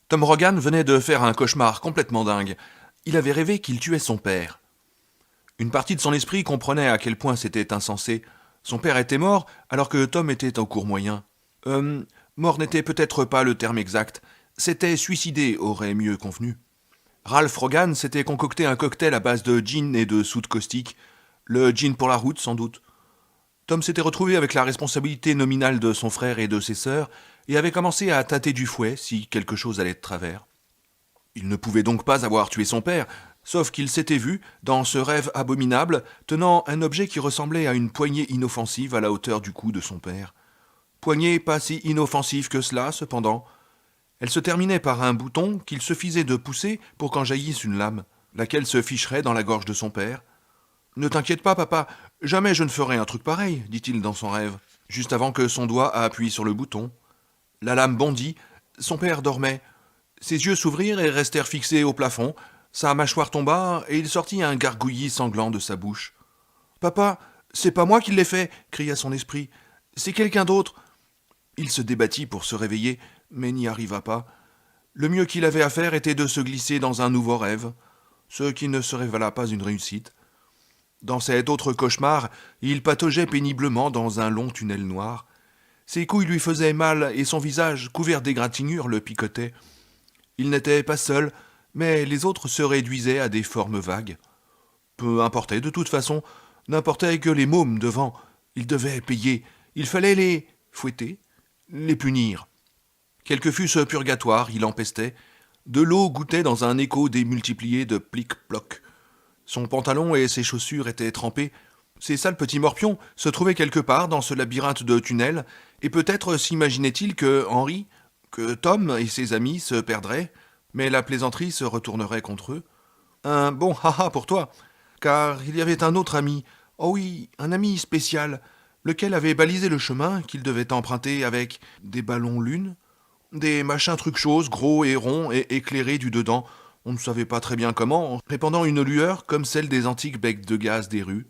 Tom Rogan venait de faire un cauchemar complètement dingue. Il avait rêvé qu'il tuait son père. Une partie de son esprit comprenait à quel point c'était insensé. Son père était mort alors que Tom était au cours moyen. Euh, Mort n'était peut-être pas le terme exact. C'était suicidé aurait mieux convenu. Ralph Rogan s'était concocté un cocktail à base de gin et de soude caustique. Le gin pour la route, sans doute. Tom s'était retrouvé avec la responsabilité nominale de son frère et de ses sœurs et avait commencé à tâter du fouet si quelque chose allait de travers. Il ne pouvait donc pas avoir tué son père, sauf qu'il s'était vu, dans ce rêve abominable, tenant un objet qui ressemblait à une poignée inoffensive à la hauteur du cou de son père. Poignée pas si inoffensive que cela, cependant. Elle se terminait par un bouton qu'il suffisait de pousser pour qu'en jaillisse une lame, laquelle se ficherait dans la gorge de son père. Ne t'inquiète pas, papa, jamais je ne ferai un truc pareil, dit-il dans son rêve, juste avant que son doigt appuie sur le bouton. La lame bondit, son père dormait. Ses yeux s'ouvrirent et restèrent fixés au plafond, sa mâchoire tomba et il sortit un gargouillis sanglant de sa bouche. Papa, c'est pas moi qui l'ai fait, cria son esprit. C'est quelqu'un d'autre. Il se débattit pour se réveiller, mais n'y arriva pas. Le mieux qu'il avait à faire était de se glisser dans un nouveau rêve, ce qui ne se révéla pas une réussite. Dans cet autre cauchemar, il pataugeait péniblement dans un long tunnel noir. Ses couilles lui faisaient mal et son visage, couvert d'égratignures, le picotait. Il n'était pas seul, mais les autres se réduisaient à des formes vagues. Peu importait, de toute façon, n'importait que les mômes devant. Il devait payer. Il fallait les fouetter, les punir. Quel que fût ce purgatoire, il empestait. De l'eau goûtait dans un écho démultiplié de plic-ploc. Son pantalon et ses chaussures étaient trempés. Ces sales petits morpions se trouvaient quelque part dans ce labyrinthe de tunnels, et peut-être s'imaginait-il que Henri, que Tom et ses amis se perdraient, mais la plaisanterie se retournerait contre eux. Un bon haha pour toi, car il y avait un autre ami, oh oui, un ami spécial, lequel avait balisé le chemin qu'il devait emprunter avec des ballons lunes, des machins trucs choses, gros et ronds et éclairés du dedans, on ne savait pas très bien comment, répandant une lueur comme celle des antiques becs de gaz des rues.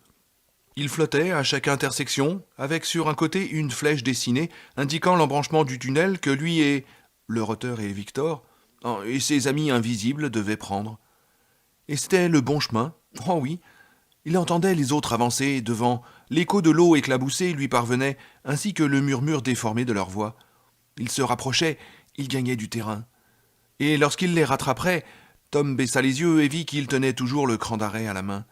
Il flottait à chaque intersection, avec sur un côté une flèche dessinée indiquant l'embranchement du tunnel que lui et le roteur et Victor et ses amis invisibles devaient prendre. Et c'était le bon chemin. Oh oui. Il entendait les autres avancer devant. L'écho de l'eau éclaboussée lui parvenait, ainsi que le murmure déformé de leur voix. Il se rapprochait, il gagnait du terrain. Et lorsqu'il les rattraperait, Tom baissa les yeux et vit qu'il tenait toujours le cran d'arrêt à la main.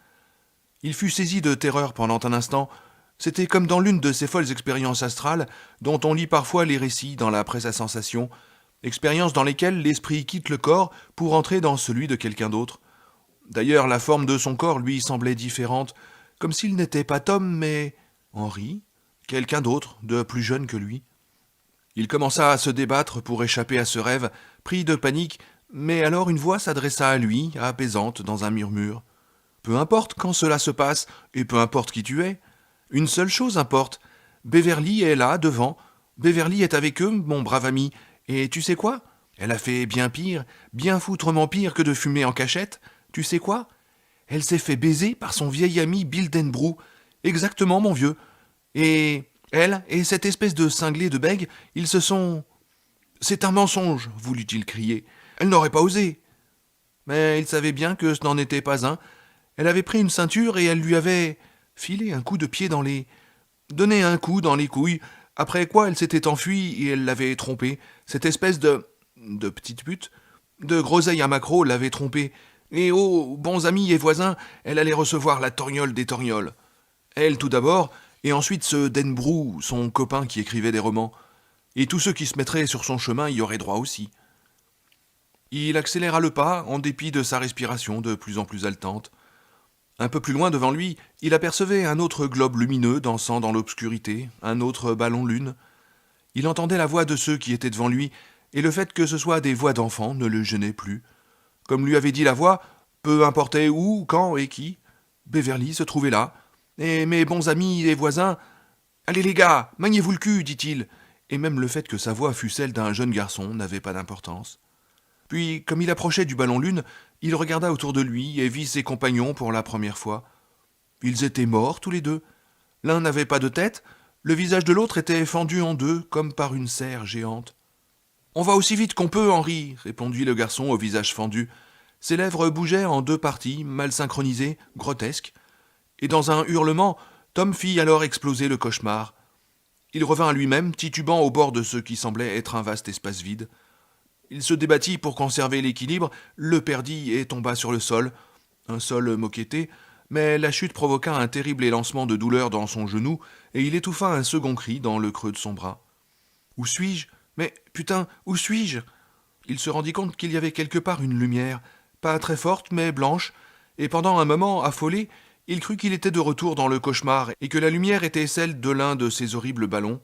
Il fut saisi de terreur pendant un instant. C'était comme dans l'une de ces folles expériences astrales dont on lit parfois les récits dans la presse à sensation, expériences dans lesquelles l'esprit quitte le corps pour entrer dans celui de quelqu'un d'autre. D'ailleurs, la forme de son corps lui semblait différente, comme s'il n'était pas Tom, mais Henri, quelqu'un d'autre, de plus jeune que lui. Il commença à se débattre pour échapper à ce rêve, pris de panique, mais alors une voix s'adressa à lui, apaisante, dans un murmure. Peu importe quand cela se passe, et peu importe qui tu es. Une seule chose importe. Beverly est là, devant. Beverly est avec eux, mon brave ami. Et tu sais quoi? Elle a fait bien pire, bien foutrement pire que de fumer en cachette. Tu sais quoi? Elle s'est fait baiser par son vieil ami Bill Denbrough. Exactement, mon vieux. Et elle et cette espèce de cinglé de bègue, ils se sont... C'est un mensonge, voulut-il crier. Elle n'aurait pas osé. Mais il savait bien que ce n'en était pas un. Elle avait pris une ceinture et elle lui avait filé un coup de pied dans les... donné un coup dans les couilles, après quoi elle s'était enfuie et elle l'avait trompé. Cette espèce de petite pute, de groseille à maquereau l'avait trompé. Et oh, bons amis et voisins, elle allait recevoir la torgnole des torgnoles. Elle tout d'abord, et ensuite ce Denbrough, son copain qui écrivait des romans. Et tous ceux qui se mettraient sur son chemin y auraient droit aussi. Il accéléra le pas, en dépit de sa respiration de plus en plus haletante. Un peu plus loin devant lui, il apercevait un autre globe lumineux dansant dans l'obscurité, un autre ballon lune. Il entendait la voix de ceux qui étaient devant lui, et le fait que ce soit des voix d'enfants ne le gênait plus. Comme lui avait dit la voix, peu importait où, quand et qui, Beverly se trouvait là, et mes bons amis et voisins... Allez les gars, maniez-vous le cul, dit-il, et même le fait que sa voix fût celle d'un jeune garçon n'avait pas d'importance. Puis, comme il approchait du ballon lune, il regarda autour de lui et vit ses compagnons pour la première fois. Ils étaient morts tous les deux. L'un n'avait pas de tête, le visage de l'autre était fendu en deux comme par une serre géante. On va aussi vite qu'on peut, Henri, répondit le garçon au visage fendu. Ses lèvres bougeaient en deux parties, mal synchronisées, grotesques. Et dans un hurlement, Tom fit alors exploser le cauchemar. Il revint à lui-même, titubant au bord de ce qui semblait être un vaste espace vide. Il se débattit pour conserver l'équilibre, le perdit et tomba sur le sol, un sol moquetté, mais la chute provoqua un terrible élancement de douleur dans son genou, et il étouffa un second cri dans le creux de son bras. « Où suis-je ? Mais, putain, où suis-je » Il se rendit compte qu'il y avait quelque part une lumière, pas très forte, mais blanche, et pendant un moment, affolé, il crut qu'il était de retour dans le cauchemar, et que la lumière était celle de l'un de ces horribles ballons.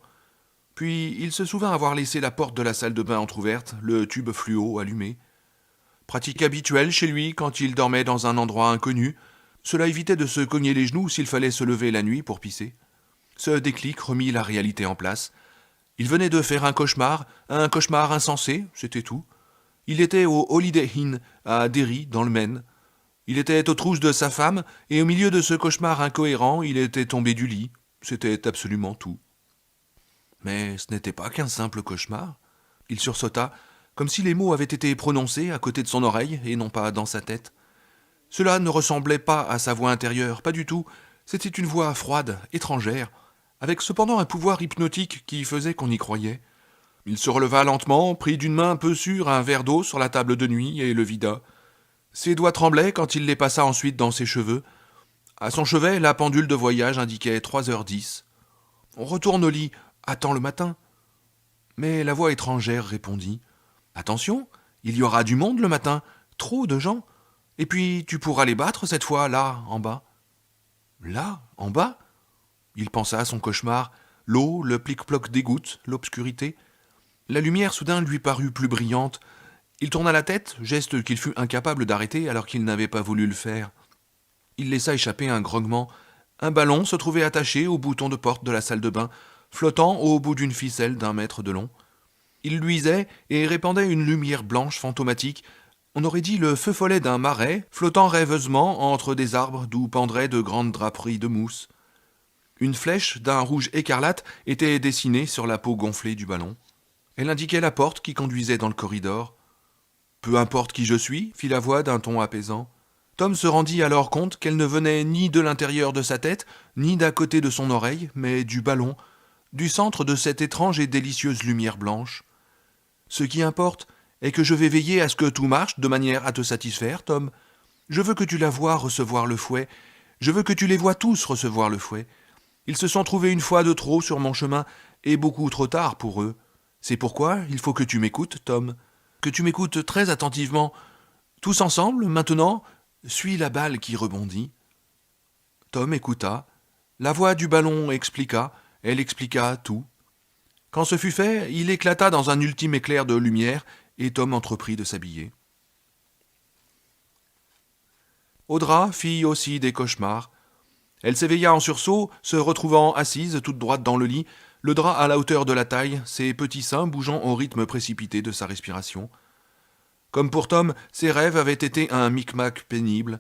Puis il se souvint avoir laissé la porte de la salle de bain entr'ouverte, le tube fluo allumé. Pratique habituelle chez lui quand il dormait dans un endroit inconnu, cela évitait de se cogner les genoux s'il fallait se lever la nuit pour pisser. Ce déclic remit la réalité en place. Il venait de faire un cauchemar insensé, c'était tout. Il était au Holiday Inn, à Derry, dans le Maine. Il était aux trousses de sa femme, et au milieu de ce cauchemar incohérent, il était tombé du lit. C'était absolument tout. Mais ce n'était pas qu'un simple cauchemar. Il sursauta, comme si les mots avaient été prononcés à côté de son oreille et non pas dans sa tête. Cela ne ressemblait pas à sa voix intérieure, pas du tout. C'était une voix froide, étrangère, avec cependant un pouvoir hypnotique qui faisait qu'on y croyait. Il se releva lentement, prit d'une main peu sûre un verre d'eau sur la table de nuit et le vida. Ses doigts tremblaient quand il les passa ensuite dans ses cheveux. À son chevet, la pendule de voyage indiquait 3h10. On retourne au lit, attends le matin. Mais la voix étrangère répondit. Attention, il y aura du monde le matin, trop de gens. Et puis tu pourras les battre cette fois, là, en bas. Là, en bas ? Il pensa à son cauchemar, l'eau, le plic-ploc des gouttes, l'obscurité. La lumière soudain lui parut plus brillante. Il tourna la tête, geste qu'il fut incapable d'arrêter alors qu'il n'avait pas voulu le faire. Il laissa échapper un grognement. Un ballon se trouvait attaché au bouton de porte de la salle de bain, flottant au bout d'une ficelle d'1 mètre de long. Il luisait et répandait une lumière blanche fantomatique. On aurait dit le feu follet d'un marais, flottant rêveusement entre des arbres d'où pendraient de grandes draperies de mousse. Une flèche d'un rouge écarlate était dessinée sur la peau gonflée du ballon. Elle indiquait la porte qui conduisait dans le corridor. « Peu importe qui je suis » fit la voix d'un ton apaisant. Tom se rendit alors compte qu'elle ne venait ni de l'intérieur de sa tête, ni d'à côté de son oreille, mais du ballon, du centre de cette étrange et délicieuse lumière blanche. « Ce qui importe est que je vais veiller à ce que tout marche de manière à te satisfaire, Tom. Je veux que tu la vois recevoir le fouet. Je veux que tu les vois tous recevoir le fouet. Ils se sont trouvés une fois de trop sur mon chemin, et beaucoup trop tard pour eux. C'est pourquoi il faut que tu m'écoutes, Tom. Que tu m'écoutes très attentivement. Tous ensemble, maintenant, suis la balle qui rebondit. » Tom écouta. La voix du ballon expliqua. Elle expliqua tout. Quand ce fut fait, il éclata dans un ultime éclair de lumière, et Tom entreprit de s'habiller. Audra fit aussi des cauchemars. Elle s'éveilla en sursaut, se retrouvant assise toute droite dans le lit, le drap à la hauteur de la taille, ses petits seins bougeant au rythme précipité de sa respiration. Comme pour Tom, ses rêves avaient été un micmac pénible.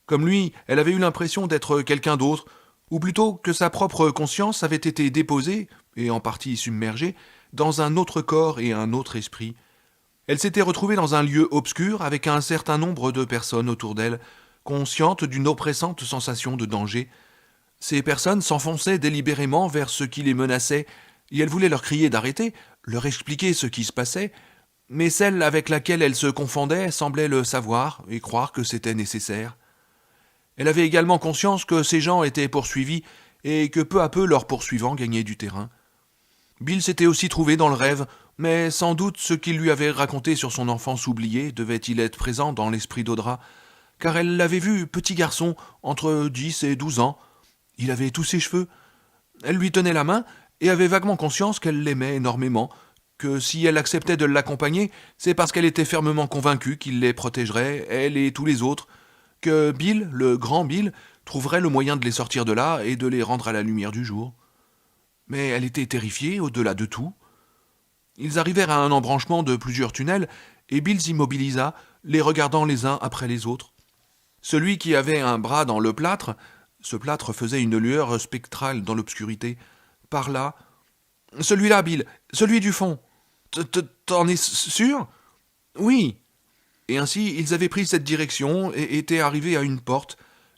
Comme lui, elle avait eu l'impression d'être quelqu'un d'autre, ou plutôt que sa propre conscience avait été déposée, et en partie submergée, dans un autre corps et un autre esprit. Elle s'était retrouvée dans un lieu obscur avec un certain nombre de personnes autour d'elle, conscientes d'une oppressante sensation de danger. Ces personnes s'enfonçaient délibérément vers ce qui les menaçait, et elle voulait leur crier d'arrêter, leur expliquer ce qui se passait, mais celle avec laquelle elle se confondait semblait le savoir et croire que c'était nécessaire. Elle avait également conscience que ces gens étaient poursuivis et que peu à peu leurs poursuivants gagnaient du terrain. Bill s'était aussi trouvé dans le rêve, mais sans doute ce qu'il lui avait raconté sur son enfance oubliée devait-il être présent dans l'esprit d'Audra, car elle l'avait vu petit garçon entre 10 et 12 ans. Il avait tous ses cheveux. Elle lui tenait la main et avait vaguement conscience qu'elle l'aimait énormément, que si elle acceptait de l'accompagner, c'est parce qu'elle était fermement convaincue qu'il les protégerait, elle et tous les autres, que Bill, le grand Bill, trouverait le moyen de les sortir de là et de les rendre à la lumière du jour. Mais elle était terrifiée au-delà de tout. Ils arrivèrent à un embranchement de plusieurs tunnels, et Bill s'immobilisa, les regardant les uns après les autres. Celui qui avait un bras dans le plâtre, ce plâtre faisait une lueur spectrale dans l'obscurité, parla. « Celui-là, Bill, celui du fond !» T'en es sûr? Oui. Et ainsi, ils avaient pris cette direction et étaient arrivés à une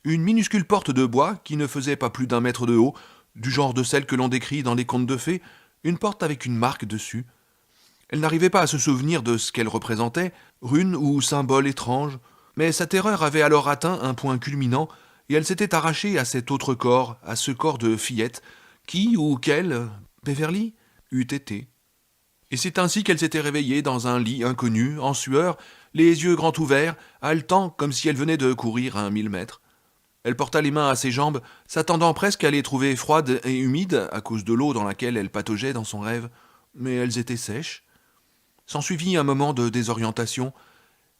minuscule porte de bois qui ne faisait pas plus d'un mètre de haut, du genre de celle que l'on décrit dans les contes de fées, une porte avec une marque dessus. Elle n'arrivait pas à se souvenir de ce qu'elle représentait, rune ou symbole étrange, mais sa terreur avait alors atteint un point culminant, et elle s'était arrachée à cet autre corps, à ce corps de fillette, qui ou quel, Beverly, eût été. Et c'est ainsi qu'elle s'était réveillée dans un lit inconnu, en sueur, les yeux grands ouverts, haletant comme si elle venait de courir à 1 000 mètres. Elle porta les mains à ses jambes, s'attendant presque à les trouver froides et humides à cause de l'eau dans laquelle elle pataugeait dans son rêve, mais elles étaient sèches. S'ensuivit un moment de désorientation.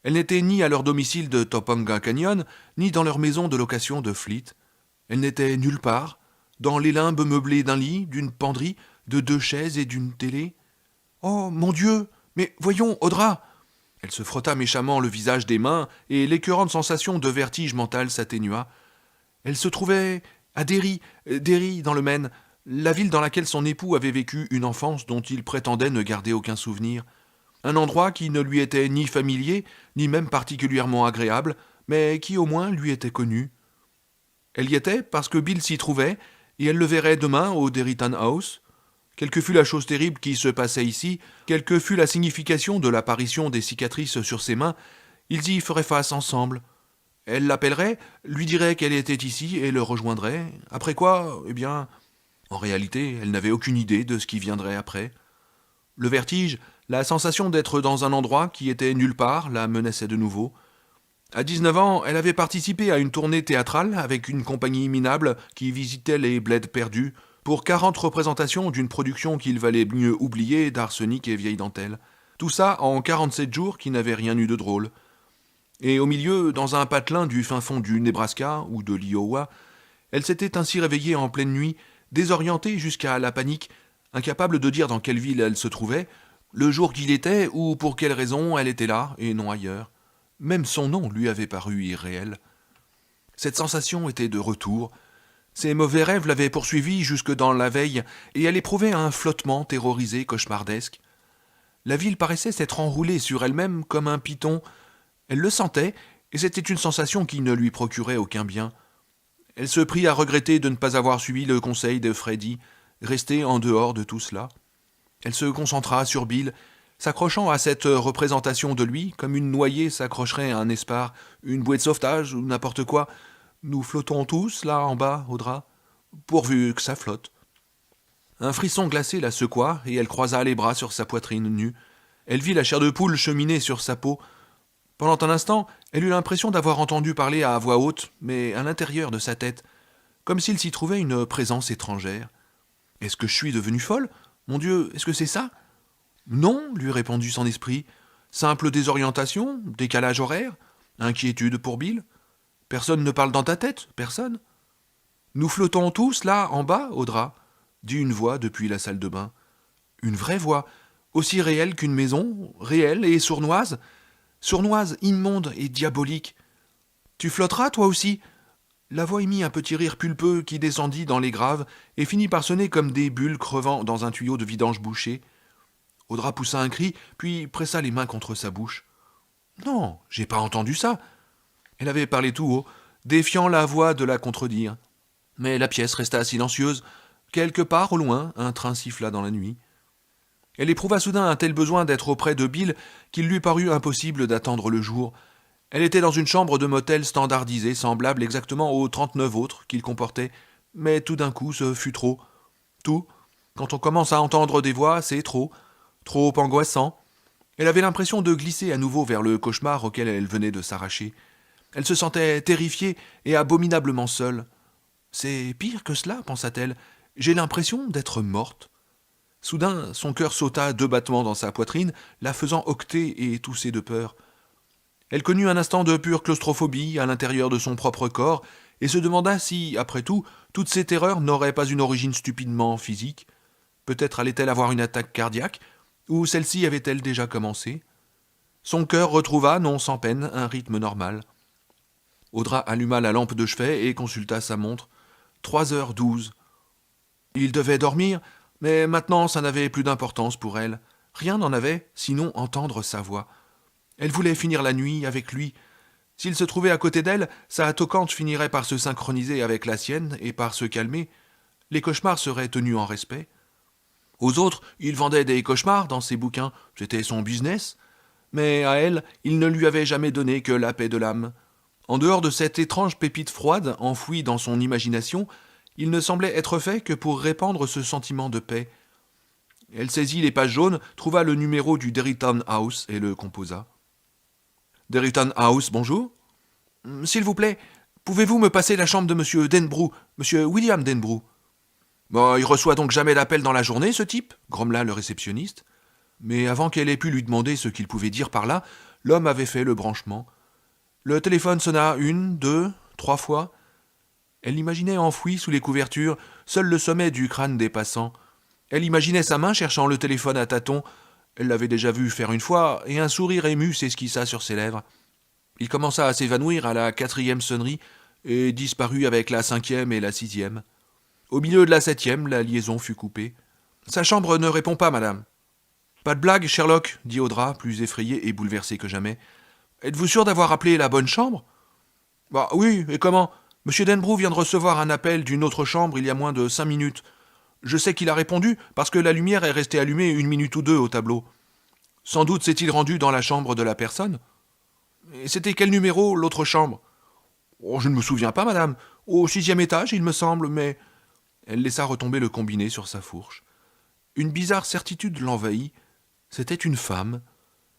Elle n'était ni à leur domicile de Topanga Canyon, ni dans leur maison de location de Fleet. Elle n'était nulle part, dans les limbes meublées d'un lit, d'une penderie, de 2 chaises et d'une télé. Oh, mon Dieu! Mais voyons, Audra! Elle se frotta méchamment le visage des mains, et l'écœurante sensation de vertige mental s'atténua. Elle se trouvait à Derry, dans le Maine, la ville dans laquelle son époux avait vécu une enfance dont il prétendait ne garder aucun souvenir. Un endroit qui ne lui était ni familier, ni même particulièrement agréable, mais qui au moins lui était connu. Elle y était parce que Bill s'y trouvait, et elle le verrait demain au Derryton House. Quelle que fût la chose terrible qui se passait ici, quelle que fût la signification de l'apparition des cicatrices sur ses mains, ils y feraient face ensemble. Elle l'appellerait, lui dirait qu'elle était ici et le rejoindrait. Après quoi, eh bien, en réalité, elle n'avait aucune idée de ce qui viendrait après. Le vertige, la sensation d'être dans un endroit qui était nulle part, la menaçait de nouveau. À 19 ans, elle avait participé à une tournée théâtrale avec une compagnie minable qui visitait les bleds perdus pour 40 représentations d'une production qu'il valait mieux oublier d'Arsenic et Vieille Dentelle. Tout ça en 47 jours qui n'avaient rien eu de drôle. Et au milieu, dans un patelin du fin fond du Nebraska ou de l'Iowa, elle s'était ainsi réveillée en pleine nuit, désorientée jusqu'à la panique, incapable de dire dans quelle ville elle se trouvait, le jour qu'il était ou pour quelle raison elle était là et non ailleurs. Même son nom lui avait paru irréel. Cette sensation était de retour. Ses mauvais rêves l'avaient poursuivie jusque dans la veille, et elle éprouvait un flottement terrorisé, cauchemardesque. La ville paraissait s'être enroulée sur elle-même comme un python. Elle le sentait, et c'était une sensation qui ne lui procurait aucun bien. Elle se prit à regretter de ne pas avoir suivi le conseil de Freddy, resté en dehors de tout cela. Elle se concentra sur Bill, s'accrochant à cette représentation de lui, comme une noyée s'accrocherait à un espar, une bouée de sauvetage ou n'importe quoi. Nous flottons tous, là, en bas, Audra, pourvu que ça flotte. Un frisson glacé la secoua, et elle croisa les bras sur sa poitrine nue. Elle vit la chair de poule cheminer sur sa peau. Pendant un instant, elle eut l'impression d'avoir entendu parler à voix haute, mais à l'intérieur de sa tête, comme s'il s'y trouvait une présence étrangère. « Est-ce que je suis devenue folle? Mon Dieu, est-ce que c'est ça ?» Non, lui répondit son esprit. Simple désorientation, décalage horaire, inquiétude pour Bill. Personne ne parle dans ta tête, personne. Nous flottons tous là, en bas, Audra, dit une voix depuis la salle de bain. Une vraie voix, aussi réelle qu'une maison, réelle et sournoise. Sournoise, immonde et diabolique. Tu flotteras, toi aussi? La voix émit un petit rire pulpeux qui descendit dans les graves et finit par sonner comme des bulles crevant dans un tuyau de vidange bouché. Audra poussa un cri, puis pressa les mains contre sa bouche. Non, j'ai pas entendu ça. Elle avait parlé tout haut, défiant la voix de la contredire. Mais la pièce resta silencieuse. Quelque part au loin, un train siffla dans la nuit. Elle éprouva soudain un tel besoin d'être auprès de Bill qu'il lui parut impossible d'attendre le jour. Elle était dans une chambre de motel standardisée, semblable exactement aux 39 autres qu'il comportait, mais tout d'un coup ce fut trop. Tout. Quand on commence à entendre des voix, c'est trop. Trop angoissant. Elle avait l'impression de glisser à nouveau vers le cauchemar auquel elle venait de s'arracher. Elle se sentait terrifiée et abominablement seule. C'est pire que cela, pensa-t-elle. J'ai l'impression d'être morte. Soudain, son cœur sauta 2 battements dans sa poitrine, la faisant octer et tousser de peur. Elle connut un instant de pure claustrophobie à l'intérieur de son propre corps et se demanda si, après tout, toutes ces terreurs n'auraient pas une origine stupidement physique. Peut-être allait-elle avoir une attaque cardiaque, ou celle-ci avait-elle déjà commencé? Son cœur retrouva, non sans peine, un rythme normal. Audra alluma la lampe de chevet et consulta sa montre. 3h12. Il devait dormir, mais maintenant ça n'avait plus d'importance pour elle. Rien n'en avait, sinon entendre sa voix. Elle voulait finir la nuit avec lui. S'il se trouvait à côté d'elle, sa toquante finirait par se synchroniser avec la sienne et par se calmer. Les cauchemars seraient tenus en respect. Aux autres, il vendait des cauchemars dans ses bouquins, c'était son business. Mais à elle, il ne lui avait jamais donné que la paix de l'âme. En dehors de cette étrange pépite froide, enfouie dans son imagination, il ne semblait être fait que pour répandre ce sentiment de paix. Elle saisit les pages jaunes, trouva le numéro du Derrytown House et le composa. Derrytown House, bonjour. S'il vous plaît, pouvez-vous me passer la chambre de monsieur Denbrou, monsieur William Denbrou? Il reçoit donc jamais d'appel dans la journée, ce type, grommela le réceptionniste. Mais avant qu'elle ait pu lui demander ce qu'il pouvait dire par là, l'homme avait fait le branchement. Le téléphone sonna 1, 2, 3 fois. Elle l'imaginait enfouie sous les couvertures, seul le sommet du crâne dépassant. Elle imaginait sa main cherchant le téléphone à tâtons. Elle l'avait déjà vu faire une fois, et un sourire ému s'esquissa sur ses lèvres. Il commença à s'évanouir à la 4e sonnerie, et disparut avec la 5e et la 6e. Au milieu de la 7e, la liaison fut coupée. « Sa chambre ne répond pas, madame. »« Pas de blague, Sherlock, » dit Audra, plus effrayée et bouleversée que jamais. « Êtes-vous sûr d'avoir appelé la bonne chambre ?»« Oui, et comment ? Monsieur Denbrou vient de recevoir un appel d'une autre chambre il y a moins de 5 minutes. Je sais qu'il a répondu parce que la lumière est restée allumée 1 minute ou 2 au tableau. Sans doute s'est-il rendu dans la chambre de la personne. Et c'était quel numéro, l'autre chambre ? Je ne me souviens pas, madame. Au 6e étage, il me semble, mais... » Elle laissa retomber le combiné sur sa fourche. Une bizarre certitude l'envahit. C'était une femme.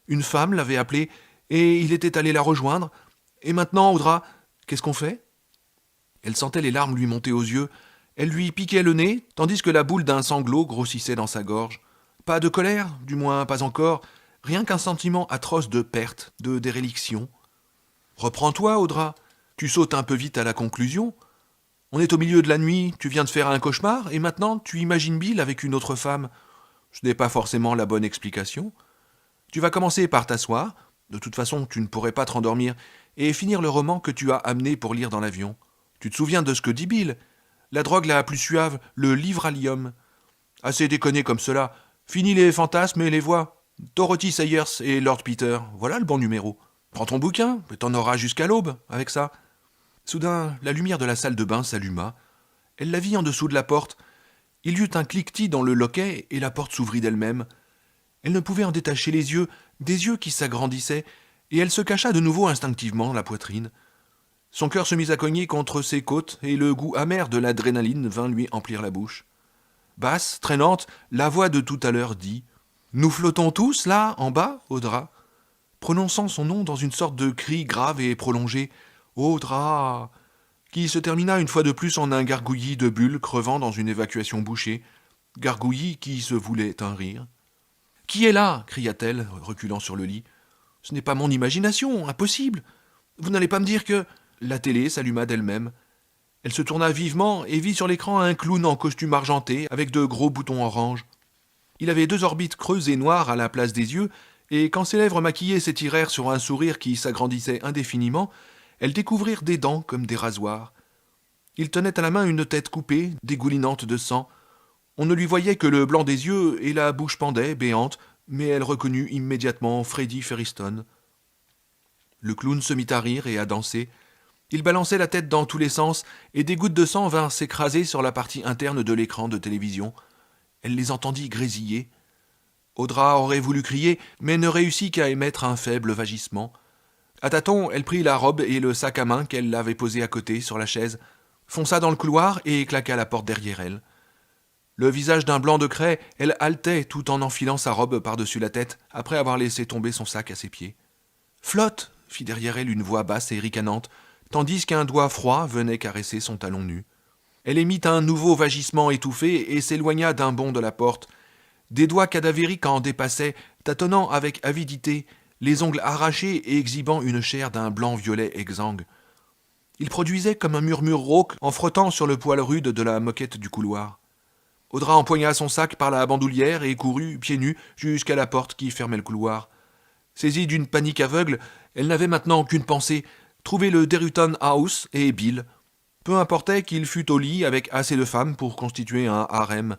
Une femme l'avait appelé, et il était allé la rejoindre. Et maintenant, Audra, qu'est-ce qu'on fait ? Elle sentait les larmes lui monter aux yeux. Elle lui piquait le nez, tandis que la boule d'un sanglot grossissait dans sa gorge. Pas de colère, du moins pas encore, rien qu'un sentiment atroce de perte, de déréliction. « Reprends-toi, Audra. Tu sautes un peu vite à la conclusion. On est au milieu de la nuit, tu viens de faire un cauchemar, et maintenant tu imagines Bill avec une autre femme. Ce n'est pas forcément la bonne explication. Tu vas commencer par t'asseoir, de toute façon tu ne pourrais pas te rendormir, et finir le roman que tu as amené pour lire dans l'avion. Tu te souviens de ce que dit Bill ? La drogue la plus suave, le livralium. Assez déconné comme cela. Fini les fantasmes et les voix. Dorothy Sayers et Lord Peter, voilà le bon numéro. Prends ton bouquin, et t'en auras jusqu'à l'aube avec ça. » Soudain, la lumière de la salle de bain s'alluma. Elle la vit en dessous de la porte. Il y eut un cliquetis dans le loquet et la porte s'ouvrit d'elle-même. Elle ne pouvait en détacher les yeux, des yeux qui s'agrandissaient, et elle se cacha de nouveau instinctivement la poitrine. Son cœur se mit à cogner contre ses côtes et le goût amer de l'adrénaline vint lui emplir la bouche. Basse, traînante, la voix de tout à l'heure dit « Nous flottons tous, là, en bas, Audra ?» prononçant son nom dans une sorte de cri grave et prolongé. Audra, qui se termina une fois de plus en un gargouillis de bulles crevant dans une évacuation bouchée, gargouillis qui se voulait un rire. « Qui est là ?» cria-t-elle, reculant sur le lit. « Ce n'est pas mon imagination, impossible. Vous n'allez pas me dire que... » La télé s'alluma d'elle-même. Elle se tourna vivement et vit sur l'écran un clown en costume argenté avec de gros boutons orange. Il avait 2 orbites creuses et noires à la place des yeux, et quand ses lèvres maquillées s'étirèrent sur un sourire qui s'agrandissait indéfiniment, elles découvrirent des dents comme des rasoirs. Il tenait à la main une tête coupée, dégoulinante de sang. On ne lui voyait que le blanc des yeux et la bouche pendait, béante, mais elle reconnut immédiatement Freddy Ferriston. Le clown se mit à rire et à danser. Il balançait la tête dans tous les sens, et des gouttes de sang vinrent s'écraser sur la partie interne de l'écran de télévision. Elle les entendit grésiller. Audra aurait voulu crier, mais ne réussit qu'à émettre un faible vagissement. À tâtons, elle prit la robe et le sac à main qu'elle avait posé à côté sur la chaise, fonça dans le couloir et claqua la porte derrière elle. Le visage d'un blanc de craie, elle haletait tout en enfilant sa robe par-dessus la tête, après avoir laissé tomber son sac à ses pieds. « Flotte !» fit derrière elle une voix basse et ricanante, tandis qu'un doigt froid venait caresser son talon nu. Elle émit un nouveau vagissement étouffé et s'éloigna d'un bond de la porte. Des doigts cadavériques en dépassaient, tâtonnant avec avidité, les ongles arrachés et exhibant une chair d'un blanc-violet exsangue. Il produisait comme un murmure rauque en frottant sur le poil rude de la moquette du couloir. Audra empoigna son sac par la bandoulière et courut, pieds nus, jusqu'à la porte qui fermait le couloir. Saisie d'une panique aveugle, elle n'avait maintenant qu'une pensée, trouver le Derrytown House et Bill. Peu importait qu'il fût au lit avec assez de femmes pour constituer un harem.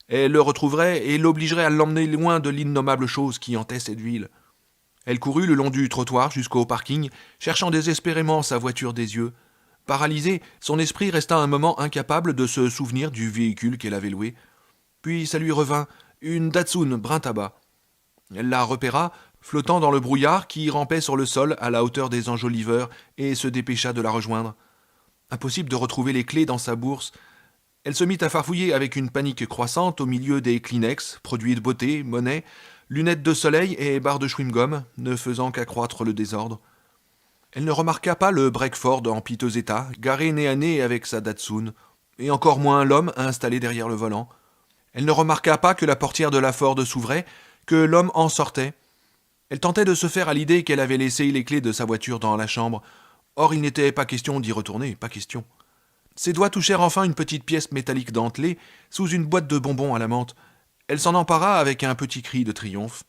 Elle le retrouverait et l'obligerait à l'emmener loin de l'innommable chose qui hantait cette ville. Elle courut le long du trottoir jusqu'au parking, cherchant désespérément sa voiture des yeux. Paralysée, son esprit resta un moment incapable de se souvenir du véhicule qu'elle avait loué. Puis ça lui revint, une Datsun brun tabac. Elle la repéra, flottant dans le brouillard qui rampait sur le sol à la hauteur des enjoliveurs, et se dépêcha de la rejoindre. Impossible de retrouver les clés dans sa bourse. Elle se mit à farfouiller avec une panique croissante au milieu des Kleenex, produits de beauté, monnaie, lunettes de soleil et barres de chewing-gum, ne faisant qu'accroître le désordre. Elle ne remarqua pas le Breakford en piteux état, garé nez à nez avec sa Datsun, et encore moins l'homme installé derrière le volant. Elle ne remarqua pas que la portière de la Ford s'ouvrait, que l'homme en sortait. Elle tentait de se faire à l'idée qu'elle avait laissé les clés de sa voiture dans la chambre. Or, il n'était pas question d'y retourner, pas question. Ses doigts touchèrent enfin une petite pièce métallique dentelée, sous une boîte de bonbons à la menthe. Elle s'en empara avec un petit cri de triomphe.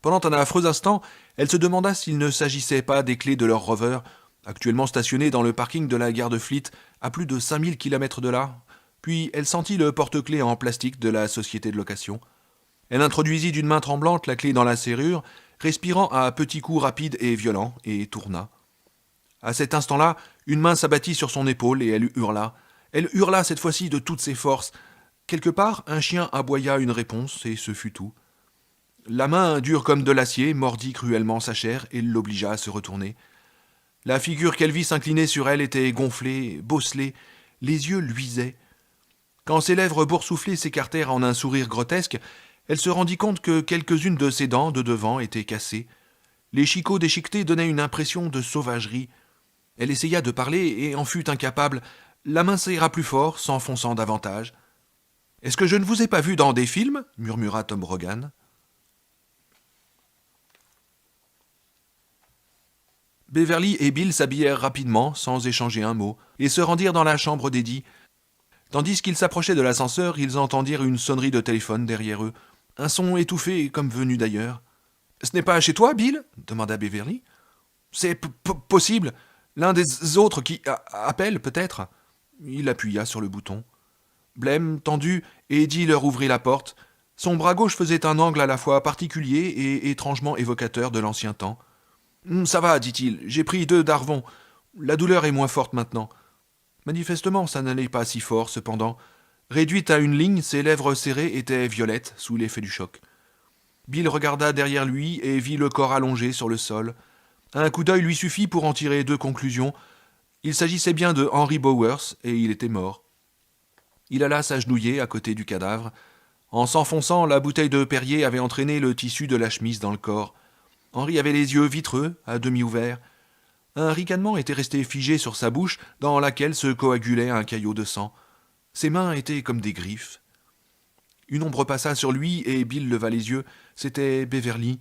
Pendant un affreux instant, elle se demanda s'il ne s'agissait pas des clés de leur rover, actuellement stationné dans le parking de la gare de Fleet, à plus de 5000 km de là. Puis elle sentit le porte-clés en plastique de la société de location. Elle introduisit d'une main tremblante la clé dans la serrure, respirant à petits coups rapides et violents, et tourna. À cet instant-là, une main s'abattit sur son épaule et elle hurla. Elle hurla cette fois-ci de toutes ses forces. Quelque part, un chien aboya une réponse, et ce fut tout. La main, dure comme de l'acier, mordit cruellement sa chair et l'obligea à se retourner. La figure qu'elle vit s'incliner sur elle était gonflée, bosselée, les yeux luisaient. Quand ses lèvres boursouflées s'écartèrent en un sourire grotesque, elle se rendit compte que quelques-unes de ses dents de devant étaient cassées. Les chicots déchiquetés donnaient une impression de sauvagerie. Elle essaya de parler et en fut incapable. La main serra plus fort, s'enfonçant davantage. « Est-ce que je ne vous ai pas vu dans des films » murmura Tom Brogan. Beverly et Bill s'habillèrent rapidement, sans échanger un mot, et se rendirent dans la chambre d'Eddie. Tandis qu'ils s'approchaient de l'ascenseur, ils entendirent une sonnerie de téléphone derrière eux. Un son étouffé comme venu d'ailleurs. « Ce n'est pas chez toi, Bill » demanda Beverly. « C'est possible. L'un des autres qui appelle, peut-être. » Il appuya sur le bouton. Blême, tendu, Eddie leur ouvrit la porte. Son bras gauche faisait un angle à la fois particulier et étrangement évocateur de l'ancien temps. « Ça va, dit-il, j'ai pris 2 d'Arvon. La douleur est moins forte maintenant. » Manifestement, ça n'allait pas si fort, cependant. Réduite à une ligne, ses lèvres serrées étaient violettes, sous l'effet du choc. Bill regarda derrière lui et vit le corps allongé sur le sol. Un coup d'œil lui suffit pour en tirer 2 conclusions. Il s'agissait bien de Henry Bowers, et il était mort. Il alla s'agenouiller à côté du cadavre. En s'enfonçant, la bouteille de Perrier avait entraîné le tissu de la chemise dans le corps. Henry avait les yeux vitreux, à demi ouverts. Un ricanement était resté figé sur sa bouche, dans laquelle se coagulait un caillot de sang. Ses mains étaient comme des griffes. Une ombre passa sur lui et Bill leva les yeux. C'était Beverly.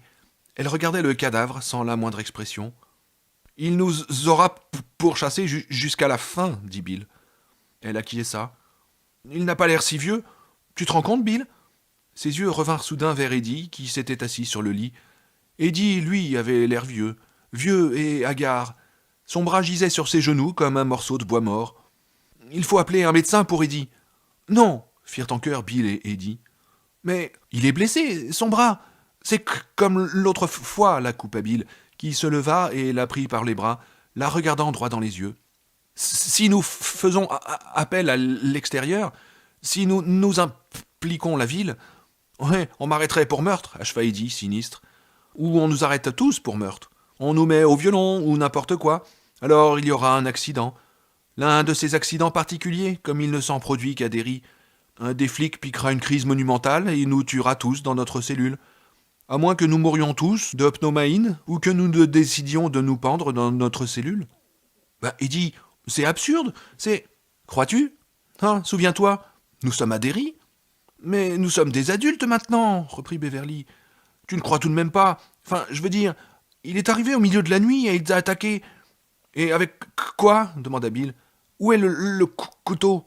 Elle regardait le cadavre sans la moindre expression. « Il nous aura pourchassés jusqu'à la fin, » dit Bill. Elle acquiesça. « Il n'a pas l'air si vieux. Tu te rends compte, Bill ?» Ses yeux revinrent soudain vers Eddie, qui s'était assis sur le lit. Eddie, lui, avait l'air vieux et hagard. Son bras gisait sur ses genoux comme un morceau de bois mort. « Il faut appeler un médecin pour Eddie. »« Non !» firent en chœur Bill et Eddie. « Mais il est blessé, son bras. C'est comme l'autre fois, » la coupa Bill, qui se leva et la prit par les bras, la regardant droit dans les yeux. « Si nous faisons appel à l'extérieur, si nous impliquons la ville, ouais, on m'arrêterait pour meurtre, » acheva Eddie, sinistre. « Ou on nous arrête tous pour meurtre. On nous met au violon ou n'importe quoi. Alors il y aura un accident. L'un de ces accidents particuliers, comme il ne s'en produit qu'à Derry. Un des flics piquera une crise monumentale et nous tuera tous dans notre cellule. À moins que nous mourions tous de pneumaïne ou que nous ne décidions de nous pendre dans notre cellule. » Eddie, c'est absurde, c'est... Crois-tu ? Hein, souviens-toi, nous sommes à Derry. Mais nous sommes des adultes maintenant, reprit Beverly. Tu ne crois tout de même pas. Enfin, je veux dire, il est arrivé au milieu de la nuit et il t'a attaqué. Et avec quoi ? Demanda Bill. Où est le couteau ?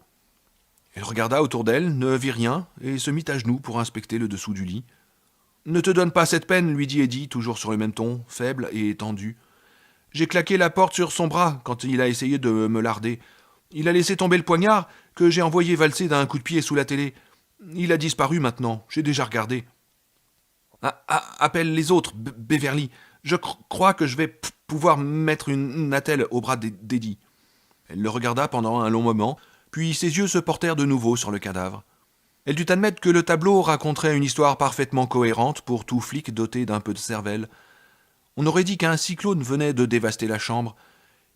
Elle regarda autour d'elle, ne vit rien, et se mit à genoux pour inspecter le dessous du lit. Ne te donne pas cette peine, lui dit Eddie, toujours sur le même ton, faible et tendu. J'ai claqué la porte sur son bras quand il a essayé de me larder. Il a laissé tomber le poignard que j'ai envoyé valser d'un coup de pied sous la télé. Il a disparu maintenant, j'ai déjà regardé. Appelle les autres, Beverly. Je crois que je vais pouvoir mettre une attelle au bras d'Eddie. Elle le regarda pendant un long moment, puis ses yeux se portèrent de nouveau sur le cadavre. Elle dut admettre que le tableau raconterait une histoire parfaitement cohérente pour tout flic doté d'un peu de cervelle. On aurait dit qu'un cyclone venait de dévaster la chambre.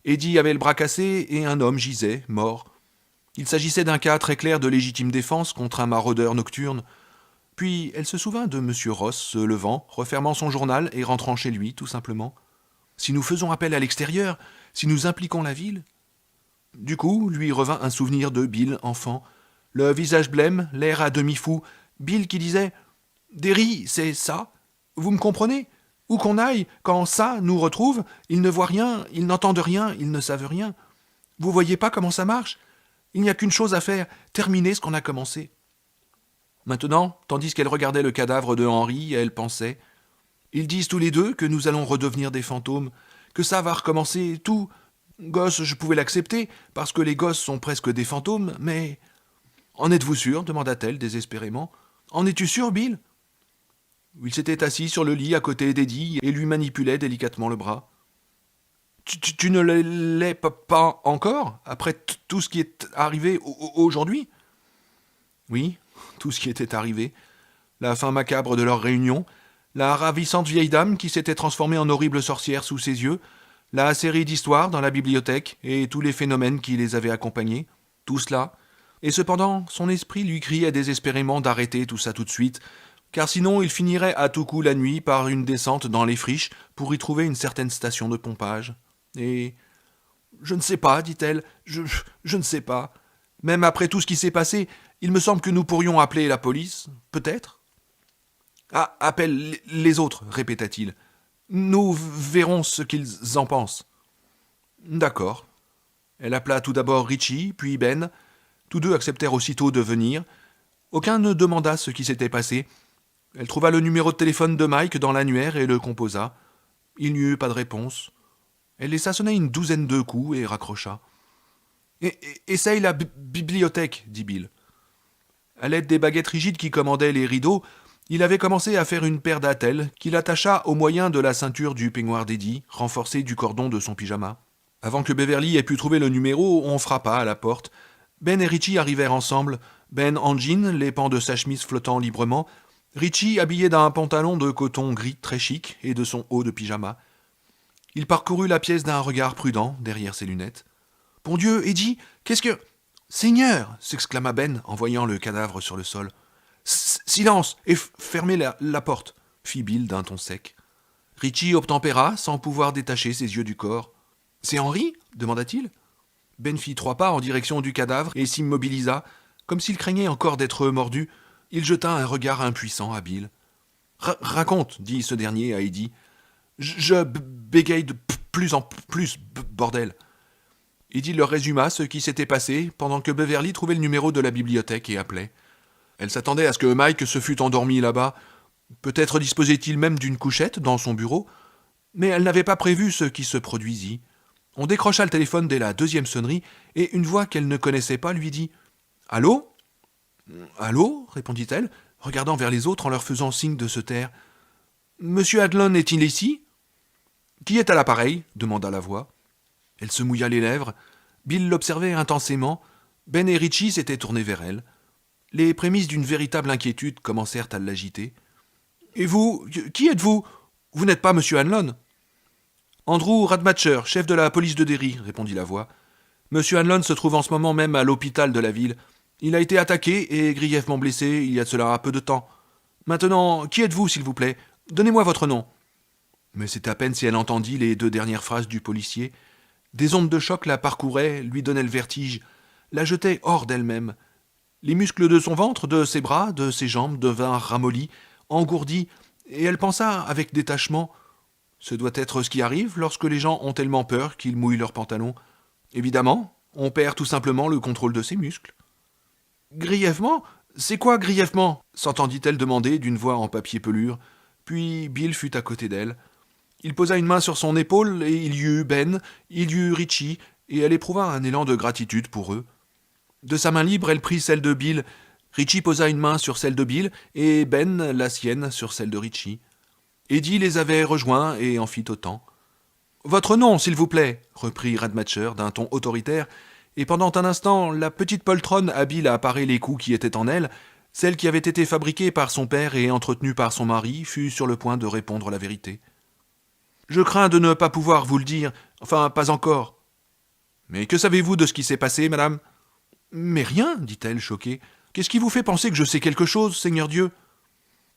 Eddie avait le bras cassé et un homme gisait, mort. Il s'agissait d'un cas très clair de légitime défense contre un maraudeur nocturne. Puis elle se souvint de M. Ross se levant, refermant son journal et rentrant chez lui, tout simplement. Si nous faisons appel à l'extérieur, si nous impliquons la ville. Du coup, lui revint un souvenir de Bill, enfant. Le visage blême, l'air à demi fou. Bill qui disait « Derry, c'est ça. Vous me comprenez ? Où qu'on aille, quand ça nous retrouve, ils ne voient rien, ils n'entendent rien, ils ne savent rien. Vous voyez pas comment ça marche ? Il n'y a qu'une chose à faire, terminer ce qu'on a commencé. » Maintenant, tandis qu'elle regardait le cadavre de Henry, elle pensait « Ils disent tous les deux que nous allons redevenir des fantômes, que ça va recommencer, tout. Gosse, je pouvais l'accepter, parce que les gosses sont presque des fantômes, mais... » « En êtes-vous sûr ? Demanda-t-elle désespérément. « En es-tu sûr, Bill ?» Il s'était assis sur le lit à côté d'Eddie et lui manipulait délicatement le bras. « Tu ne l'es pas encore, après tout ce qui est arrivé aujourd'hui ?»« Oui, tout ce qui était arrivé. La fin macabre de leur réunion, la ravissante vieille dame qui s'était transformée en horrible sorcière sous ses yeux, la série d'histoires dans la bibliothèque et tous les phénomènes qui les avaient accompagnés, tout cela. Et cependant, son esprit lui criait désespérément d'arrêter tout ça tout de suite, car sinon il finirait à tout coup la nuit par une descente dans les friches pour y trouver une certaine station de pompage. Et... « Je ne sais pas, dit-elle, je ne sais pas. Même après tout ce qui s'est passé, il me semble que nous pourrions appeler la police, peut-être ?»« Ah, appelle les autres, répéta-t-il. Nous verrons ce qu'ils en pensent. »« D'accord. » Elle appela tout d'abord Richie, puis Ben. Tous deux acceptèrent aussitôt de venir. Aucun ne demanda ce qui s'était passé. Elle trouva le numéro de téléphone de Mike dans l'annuaire et le composa. Il n'y eut pas de réponse. Elle laissa sonner une douzaine de coups et raccrocha. « Essaye la bibliothèque, dit Bill. À l'aide des baguettes rigides qui commandaient les rideaux, il avait commencé à faire une paire d'attelles qu'il attacha au moyen de la ceinture du peignoir d'Eddie, renforcée du cordon de son pyjama. Avant que Beverly ait pu trouver le numéro, on frappa à la porte. Ben et Richie arrivèrent ensemble, Ben en jean, les pans de sa chemise flottant librement, Richie habillé d'un pantalon de coton gris très chic et de son haut de pyjama. Il parcourut la pièce d'un regard prudent derrière ses lunettes. « Bon Dieu, Eddie, qu'est-ce que... »« Seigneur !» s'exclama Ben en voyant le cadavre sur le sol. « Silence et fermez la porte !» fit Bill d'un ton sec. Richie obtempéra sans pouvoir détacher ses yeux du corps. « C'est Henry ?» demanda-t-il. Ben fit 3 pas en direction du cadavre et s'immobilisa, comme s'il craignait encore d'être mordu. Il jeta un regard impuissant à Bill. « Raconte, dit ce dernier à Eddie. Je bégaye de plus en plus, bordel. » Eddie leur résuma ce qui s'était passé pendant que Beverly trouvait le numéro de la bibliothèque et appelait. Elle s'attendait à ce que Mike se fût endormi là-bas. Peut-être disposait-il même d'une couchette dans son bureau. Mais elle n'avait pas prévu ce qui se produisit. On décrocha le téléphone dès la 2e sonnerie, et une voix qu'elle ne connaissait pas lui dit « Allô ?»« Allô ?» répondit-elle, regardant vers les autres en leur faisant signe de se taire. « Monsieur Adlon est-il ici ?»« Qui est à l'appareil ?» demanda la voix. Elle se mouilla les lèvres. Bill l'observait intensément. Ben et Richie s'étaient tournés vers elle. Les prémices d'une véritable inquiétude commencèrent à l'agiter. « Et vous, qui êtes-vous ? Vous n'êtes pas Monsieur Hanlon ?»« Andrew Radmacher, chef de la police de Derry, » répondit la voix. « Monsieur Hanlon se trouve en ce moment même à l'hôpital de la ville. Il a été attaqué et grièvement blessé il y a de cela peu de temps. Maintenant, qui êtes-vous, s'il vous plaît ? Donnez-moi votre nom. » Mais c'est à peine si elle entendit les 2 dernières phrases du policier. Des ondes de choc la parcouraient, lui donnaient le vertige, la jetaient hors d'elle-même. Les muscles de son ventre, de ses bras, de ses jambes devinrent ramollis, engourdis, et elle pensa avec détachement « Ce doit être ce qui arrive lorsque les gens ont tellement peur qu'ils mouillent leurs pantalons. Évidemment, on perd tout simplement le contrôle de ses muscles. »« Grièvement ? C'est quoi grièvement ?» s'entendit-elle demander d'une voix en papier pelure. Puis Bill fut à côté d'elle. Il posa une main sur son épaule et il y eut Ben, il y eut Richie, et elle éprouva un élan de gratitude pour eux. De sa main libre, elle prit celle de Bill, Richie posa une main sur celle de Bill et Ben la sienne sur celle de Richie. Eddie les avait rejoints et en fit autant. « Votre nom, s'il vous plaît » reprit Radmacher d'un ton autoritaire, et pendant un instant, la petite poltronne habile à parer les coups qui étaient en elle, celle qui avait été fabriquée par son père et entretenue par son mari, fut sur le point de répondre la vérité. « Je crains de ne pas pouvoir vous le dire, enfin, pas encore. »« Mais que savez-vous de ce qui s'est passé, madame ?»« Mais rien, dit-elle, choquée. Qu'est-ce qui vous fait penser que je sais quelque chose, Seigneur Dieu ?»«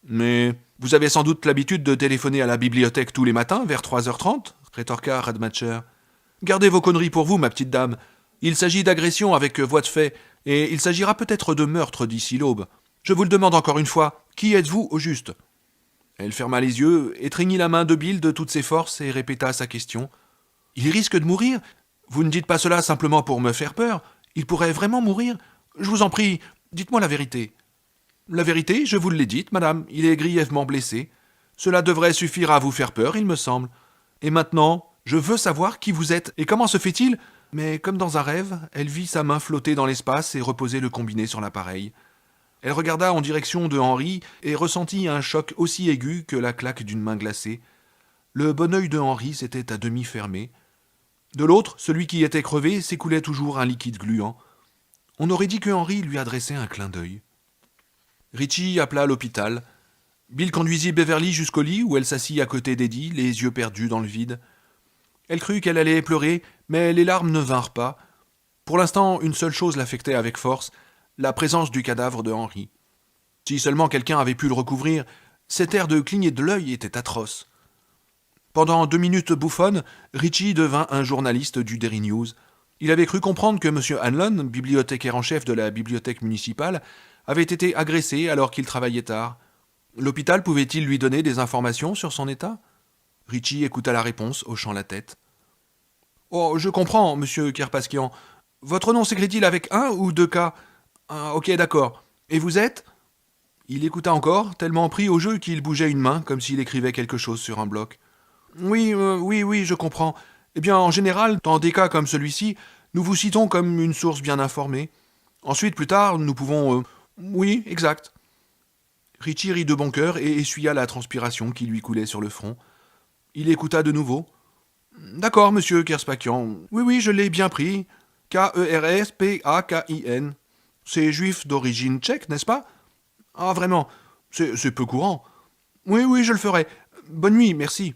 Mais vous avez sans doute l'habitude de téléphoner à la bibliothèque tous les matins, vers 3h30 ?» rétorqua Radmacher. « Gardez vos conneries pour vous, ma petite dame. Il s'agit d'agression avec voie de fait, et il s'agira peut-être de meurtre d'ici l'aube. Je vous le demande encore une fois, qui êtes-vous au juste ?» Elle ferma les yeux, étreignit la main de Bill de toutes ses forces et répéta sa question. « Il risque de mourir ? Vous ne dites pas cela simplement pour me faire peur. Il pourrait vraiment mourir ? Je vous en prie, dites-moi la vérité. » « La vérité, je vous l'ai dite, madame, il est grièvement blessé. Cela devrait suffire à vous faire peur, il me semble. Et maintenant, je veux savoir qui vous êtes et comment se fait-il ?» Mais comme dans un rêve, elle vit sa main flotter dans l'espace et reposer le combiné sur l'appareil. Elle regarda en direction de Henri et ressentit un choc aussi aigu que la claque d'une main glacée. Le bon œil de Henri s'était à demi fermé. De l'autre, celui qui était crevé, s'écoulait toujours un liquide gluant. On aurait dit que Henri lui adressait un clin d'œil. Richie appela l'hôpital. Bill conduisit Beverly jusqu'au lit où elle s'assit à côté d'Eddie, les yeux perdus dans le vide. Elle crut qu'elle allait pleurer, mais les larmes ne vinrent pas. Pour l'instant, une seule chose l'affectait avec force, la présence du cadavre de Henri. Si seulement quelqu'un avait pu le recouvrir, cet air de cligner de l'œil était atroce. Pendant 2 minutes bouffonnes, Richie devint un journaliste du Daily News. Il avait cru comprendre que M. Hanlon, bibliothécaire en chef de la bibliothèque municipale, avait été agressé alors qu'il travaillait tard. L'hôpital pouvait-il lui donner des informations sur son état ? Richie écouta la réponse, hochant la tête. « Oh, je comprends, monsieur Kerpaskian. Votre nom s'écrit-il avec 1 ou 2 K ? Ah, ok, d'accord. Et vous êtes ?» Il écouta encore, tellement pris au jeu qu'il bougeait une main, comme s'il écrivait quelque chose sur un bloc. « Oui, je comprends. Eh bien, en général, dans des cas comme celui-ci, nous vous citons comme une source bien informée. Ensuite, plus tard, nous pouvons... Oui, exact. » Richie rit de bon cœur et essuya la transpiration qui lui coulait sur le front. Il écouta de nouveau. « D'accord, monsieur Kerspakian. Oui, je l'ai bien pris. K-E-R-S-P-A-K-I-N. C'est juif d'origine tchèque, n'est-ce pas ? Ah, vraiment, c'est peu courant. Oui, je le ferai. Bonne nuit, merci. »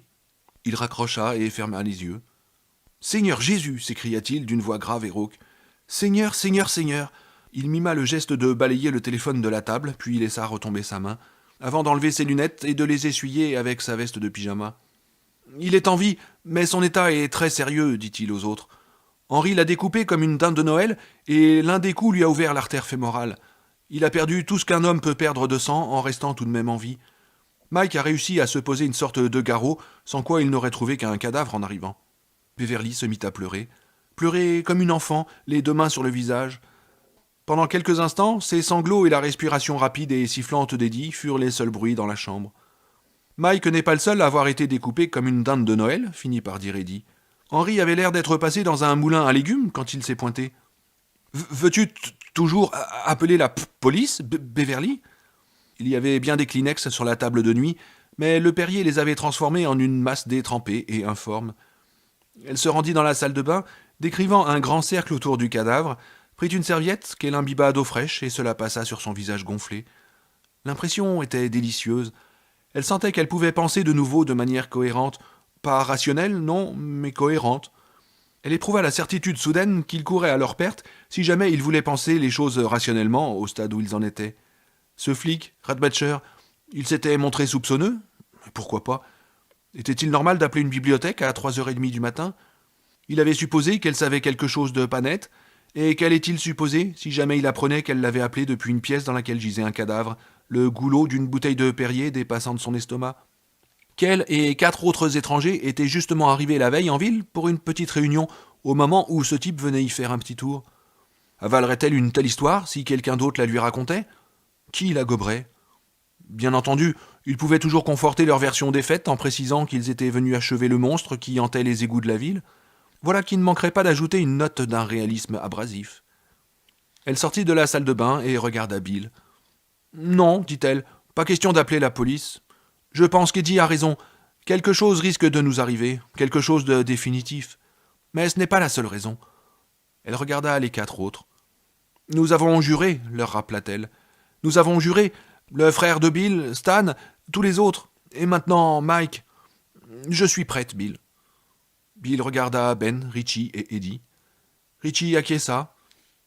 Il raccrocha et ferma les yeux. « Seigneur Jésus !» s'écria-t-il d'une voix grave et rauque. « Seigneur !» Il mima le geste de balayer le téléphone de la table, puis laissa retomber sa main, avant d'enlever ses lunettes et de les essuyer avec sa veste de pyjama. « Il est en vie, mais son état est très sérieux, dit-il aux autres. Henri l'a découpé comme une dinde de Noël, et l'un des coups lui a ouvert l'artère fémorale. Il a perdu tout ce qu'un homme peut perdre de sang en restant tout de même en vie. Mike a réussi à se poser une sorte de garrot, sans quoi il n'aurait trouvé qu'un cadavre en arrivant. » Beverly se mit à pleurer. Pleurer comme une enfant, les 2 mains sur le visage. Pendant quelques instants, ses sanglots et la respiration rapide et sifflante d'Eddie furent les seuls bruits dans la chambre. « Mike n'est pas le seul à avoir été découpé comme une dinde de Noël, » finit par dire Eddie. « Henri avait l'air d'être passé dans un moulin à légumes quand il s'est pointé. Veux-tu toujours appeler la police, Beverly ?» Il y avait bien des Kleenex sur la table de nuit, mais le Perrier les avait transformés en une masse détrempée et informe. Elle se rendit dans la salle de bain, décrivant un grand cercle autour du cadavre, prit une serviette qu'elle imbiba d'eau fraîche et se la passa sur son visage gonflé. L'impression était délicieuse. Elle sentait qu'elle pouvait penser de nouveau de manière cohérente, pas rationnelle, non, mais cohérente. Elle éprouva la certitude soudaine qu'ils couraient à leur perte si jamais ils voulaient penser les choses rationnellement au stade où ils en étaient. Ce flic, Radmacher, il s'était montré soupçonneux ? Pourquoi pas ? Était-il normal d'appeler une bibliothèque à 3h30 du matin ? Il avait supposé qu'elle savait quelque chose de pas net, et qu'allait-il supposer si jamais il apprenait qu'elle l'avait appelé depuis une pièce dans laquelle gisait un cadavre, le goulot d'une bouteille de Perrier dépassant de son estomac ? Qu'elle et 4 autres étrangers étaient justement arrivés la veille en ville pour une petite réunion au moment où ce type venait y faire un petit tour. Avalerait-elle une telle histoire si quelqu'un d'autre la lui racontait ? Qui la goberait ? Bien entendu, ils pouvaient toujours conforter leur version des faits en précisant qu'ils étaient venus achever le monstre qui hantait les égouts de la ville. Voilà qui ne manquerait pas d'ajouter une note d'un réalisme abrasif. Elle sortit de la salle de bain et regarda Bill. Non, dit-elle, pas question d'appeler la police. Je pense qu'Eddie a raison. Quelque chose risque de nous arriver, quelque chose de définitif. Mais ce n'est pas la seule raison. Elle regarda les 4 autres. Nous avons juré, leur rappela-t-elle. Nous avons juré, le frère de Bill, Stan, tous les autres. Et maintenant, Mike. Je suis prête, Bill. Bill regarda Ben, Richie et Eddie. Richie acquiesça.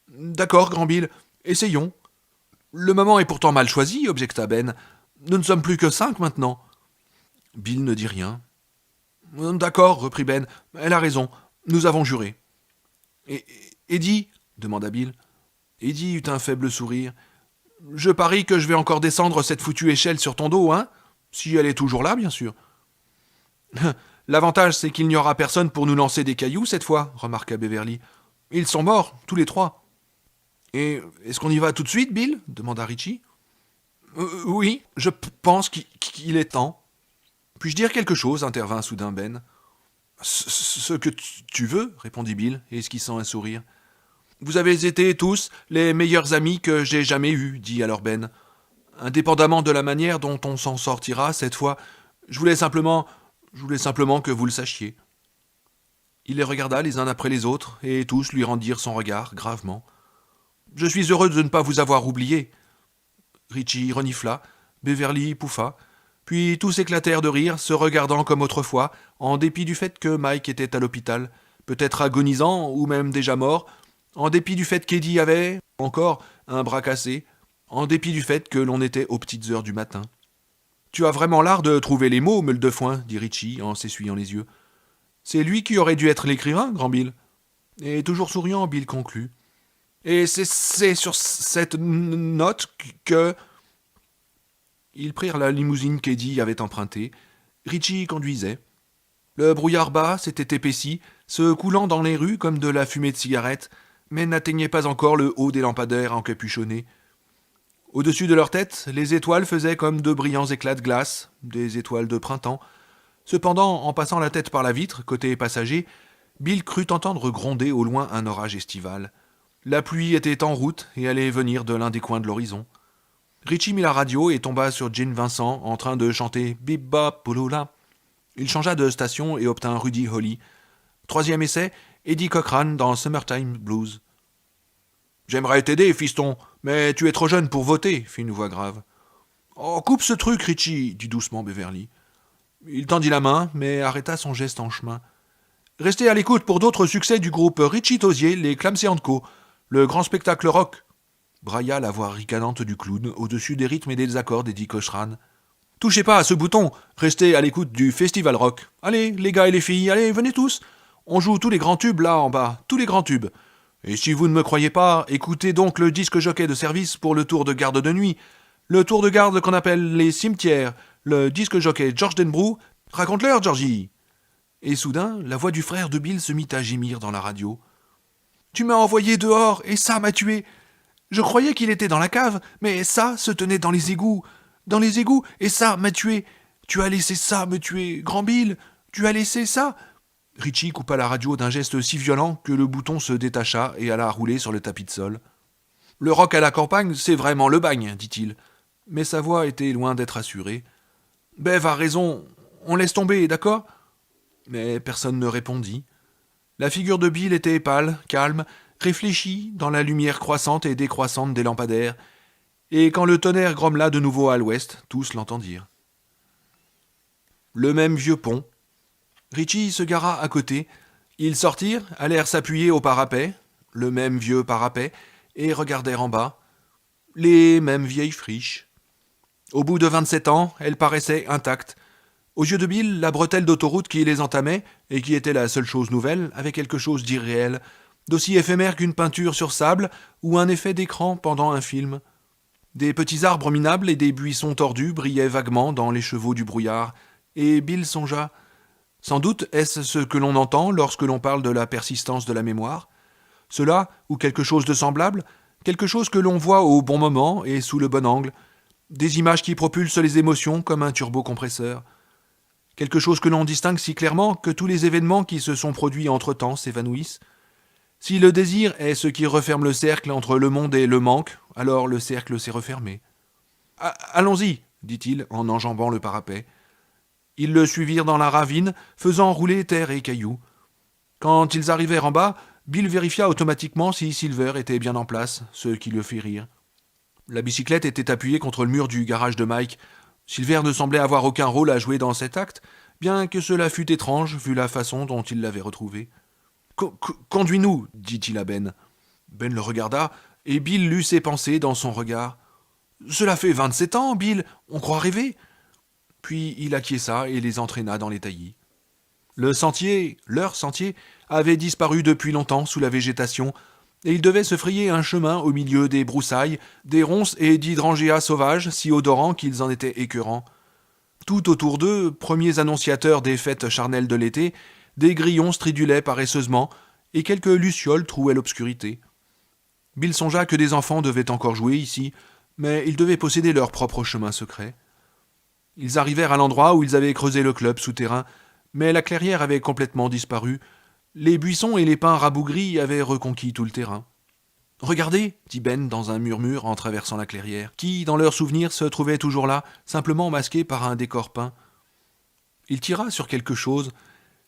D'accord, grand Bill, essayons. Le moment est pourtant mal choisi, objecta Ben. Nous ne sommes plus que 5 maintenant. Bill ne dit rien. D'accord, reprit Ben. Elle a raison. Nous avons juré. Et Eddie demanda Bill. Eddie eut un faible sourire. Je parie que je vais encore descendre cette foutue échelle sur ton dos, hein? Si elle est toujours là, bien sûr. L'avantage, c'est qu'il n'y aura personne pour nous lancer des cailloux cette fois, remarqua Beverly. Ils sont morts, tous les 3. Et est-ce qu'on y va tout de suite, Bill demanda Richie. Oui, je pense qu'il est temps. Puis-je dire quelque chose intervint soudain Ben. Ce que tu veux, répondit Bill, esquissant un sourire. Vous avez été tous les meilleurs amis que j'ai jamais eus, dit alors Ben. Indépendamment de la manière dont on s'en sortira cette fois, je voulais simplement que vous le sachiez. Il les regarda les uns après les autres, et tous lui rendirent son regard, gravement. Je suis heureux de ne pas vous avoir oublié. Richie renifla, Beverly pouffa, puis tous éclatèrent de rire, se regardant comme autrefois, en dépit du fait que Mike était à l'hôpital, peut-être agonisant ou même déjà mort, en dépit du fait qu'Eddie avait, encore, un bras cassé, en dépit du fait que l'on était aux petites heures du matin. Tu as vraiment l'art de trouver les mots, meule de foin, dit Richie en s'essuyant les yeux. C'est lui qui aurait dû être l'écrivain, grand Bill. Et toujours souriant, Bill conclut. Et c'est sur cette note que... Ils prirent la limousine qu'Eddie avait empruntée. Richie conduisait. Le brouillard bas s'était épaissi, se coulant dans les rues comme de la fumée de cigarette, mais n'atteignait pas encore le haut des lampadaires encapuchonnés. Au-dessus de leur tête, les étoiles faisaient comme de brillants éclats de glace, des étoiles de printemps. Cependant, en passant la tête par la vitre, côté passager, Bill crut entendre gronder au loin un orage estival. La pluie était en route et allait venir de l'un des coins de l'horizon. Richie mit la radio et tomba sur Gene Vincent en train de chanter « Bip-bop, pouloula ». Il changea de station et obtint Rudy Holly. 3e essai, Eddie Cochran dans Summertime Blues. « J'aimerais t'aider, fiston, mais tu es trop jeune pour voter, fit une voix grave. « Oh, coupe ce truc, Richie, dit doucement Beverly. Il tendit la main, mais arrêta son geste en chemin. Restez à l'écoute pour d'autres succès du groupe Richie Tosier, les Clamsey & Co., le grand spectacle rock. Brailla la voix ricanante du clown au-dessus des rythmes et des accords d'Eddie Cochran. Touchez pas à ce bouton, restez à l'écoute du festival rock. Allez, les gars et les filles, allez, venez tous. On joue tous les grands tubes là en bas, tous les grands tubes. Et si vous ne me croyez pas, écoutez donc le disque jockey de service pour le tour de garde de nuit, le tour de garde qu'on appelle les cimetières, le disque jockey George Denbrough. Raconte-leur, Georgie. Et soudain, la voix du frère de Bill se mit à gémir dans la radio. Tu m'as envoyé dehors, et ça m'a tué. Je croyais qu'il était dans la cave, mais ça se tenait dans les égouts. Dans les égouts, et ça m'a tué. Tu as laissé ça me tuer, grand Bill. Tu as laissé ça. Richie coupa la radio d'un geste si violent que le bouton se détacha et alla rouler sur le tapis de sol. Le rock à la campagne, c'est vraiment le bagne, dit-il. Mais sa voix était loin d'être assurée. Bev a raison, on laisse tomber, d'accord ? Mais personne ne répondit. La figure de Bill était pâle, calme, réfléchie dans la lumière croissante et décroissante des lampadaires, et quand le tonnerre grommela de nouveau à l'ouest, tous l'entendirent. Le même vieux pont. Richie se gara à côté. Ils sortirent, allèrent s'appuyer au parapet, le même vieux parapet, et regardèrent en bas. Les mêmes vieilles friches. Au bout de 27 ans, elles paraissaient intactes. Aux yeux de Bill, la bretelle d'autoroute qui les entamait, et qui était la seule chose nouvelle, avait quelque chose d'irréel, d'aussi éphémère qu'une peinture sur sable ou un effet d'écran pendant un film. Des petits arbres minables et des buissons tordus brillaient vaguement dans les chevaux du brouillard, et Bill songea. Sans doute est-ce ce que l'on entend lorsque l'on parle de la persistance de la mémoire. Cela, ou quelque chose de semblable, quelque chose que l'on voit au bon moment et sous le bon angle, des images qui propulsent les émotions comme un turbocompresseur. Quelque chose que l'on distingue si clairement que tous les événements qui se sont produits entre-temps s'évanouissent. Si le désir est ce qui referme le cercle entre le monde et le manque, alors le cercle s'est refermé. Allons-y, dit-il en enjambant le parapet. Ils le suivirent dans la ravine, faisant rouler terre et cailloux. Quand ils arrivèrent en bas, Bill vérifia automatiquement si Silver était bien en place, ce qui le fit rire. La bicyclette était appuyée contre le mur du garage de Mike. Silver ne semblait avoir aucun rôle à jouer dans cet acte, bien que cela fût étrange vu la façon dont il l'avait retrouvé. Conduis-nous, dit-il à Ben. Ben le regarda, et Bill lut ses pensées dans son regard. Cela fait 27 ans, Bill, on croit rêver. Puis il acquiesça et les entraîna dans les taillis. Le sentier, leur sentier, avait disparu depuis longtemps sous la végétation, et ils devaient se frayer un chemin au milieu des broussailles, des ronces et d'hydrangeas sauvages si odorants qu'ils en étaient écœurants. Tout autour d'eux, premiers annonciateurs des fêtes charnelles de l'été, des grillons stridulaient paresseusement, et quelques lucioles trouaient l'obscurité. Bill songea que des enfants devaient encore jouer ici, mais ils devaient posséder leur propre chemin secret. Ils arrivèrent à l'endroit où ils avaient creusé le club souterrain, mais la clairière avait complètement disparu. Les buissons et les pins rabougris avaient reconquis tout le terrain. « Regardez » dit Ben dans un murmure en traversant la clairière, qui, dans leur souvenir, se trouvait toujours là, simplement masqué par un décor peint. Il tira sur quelque chose.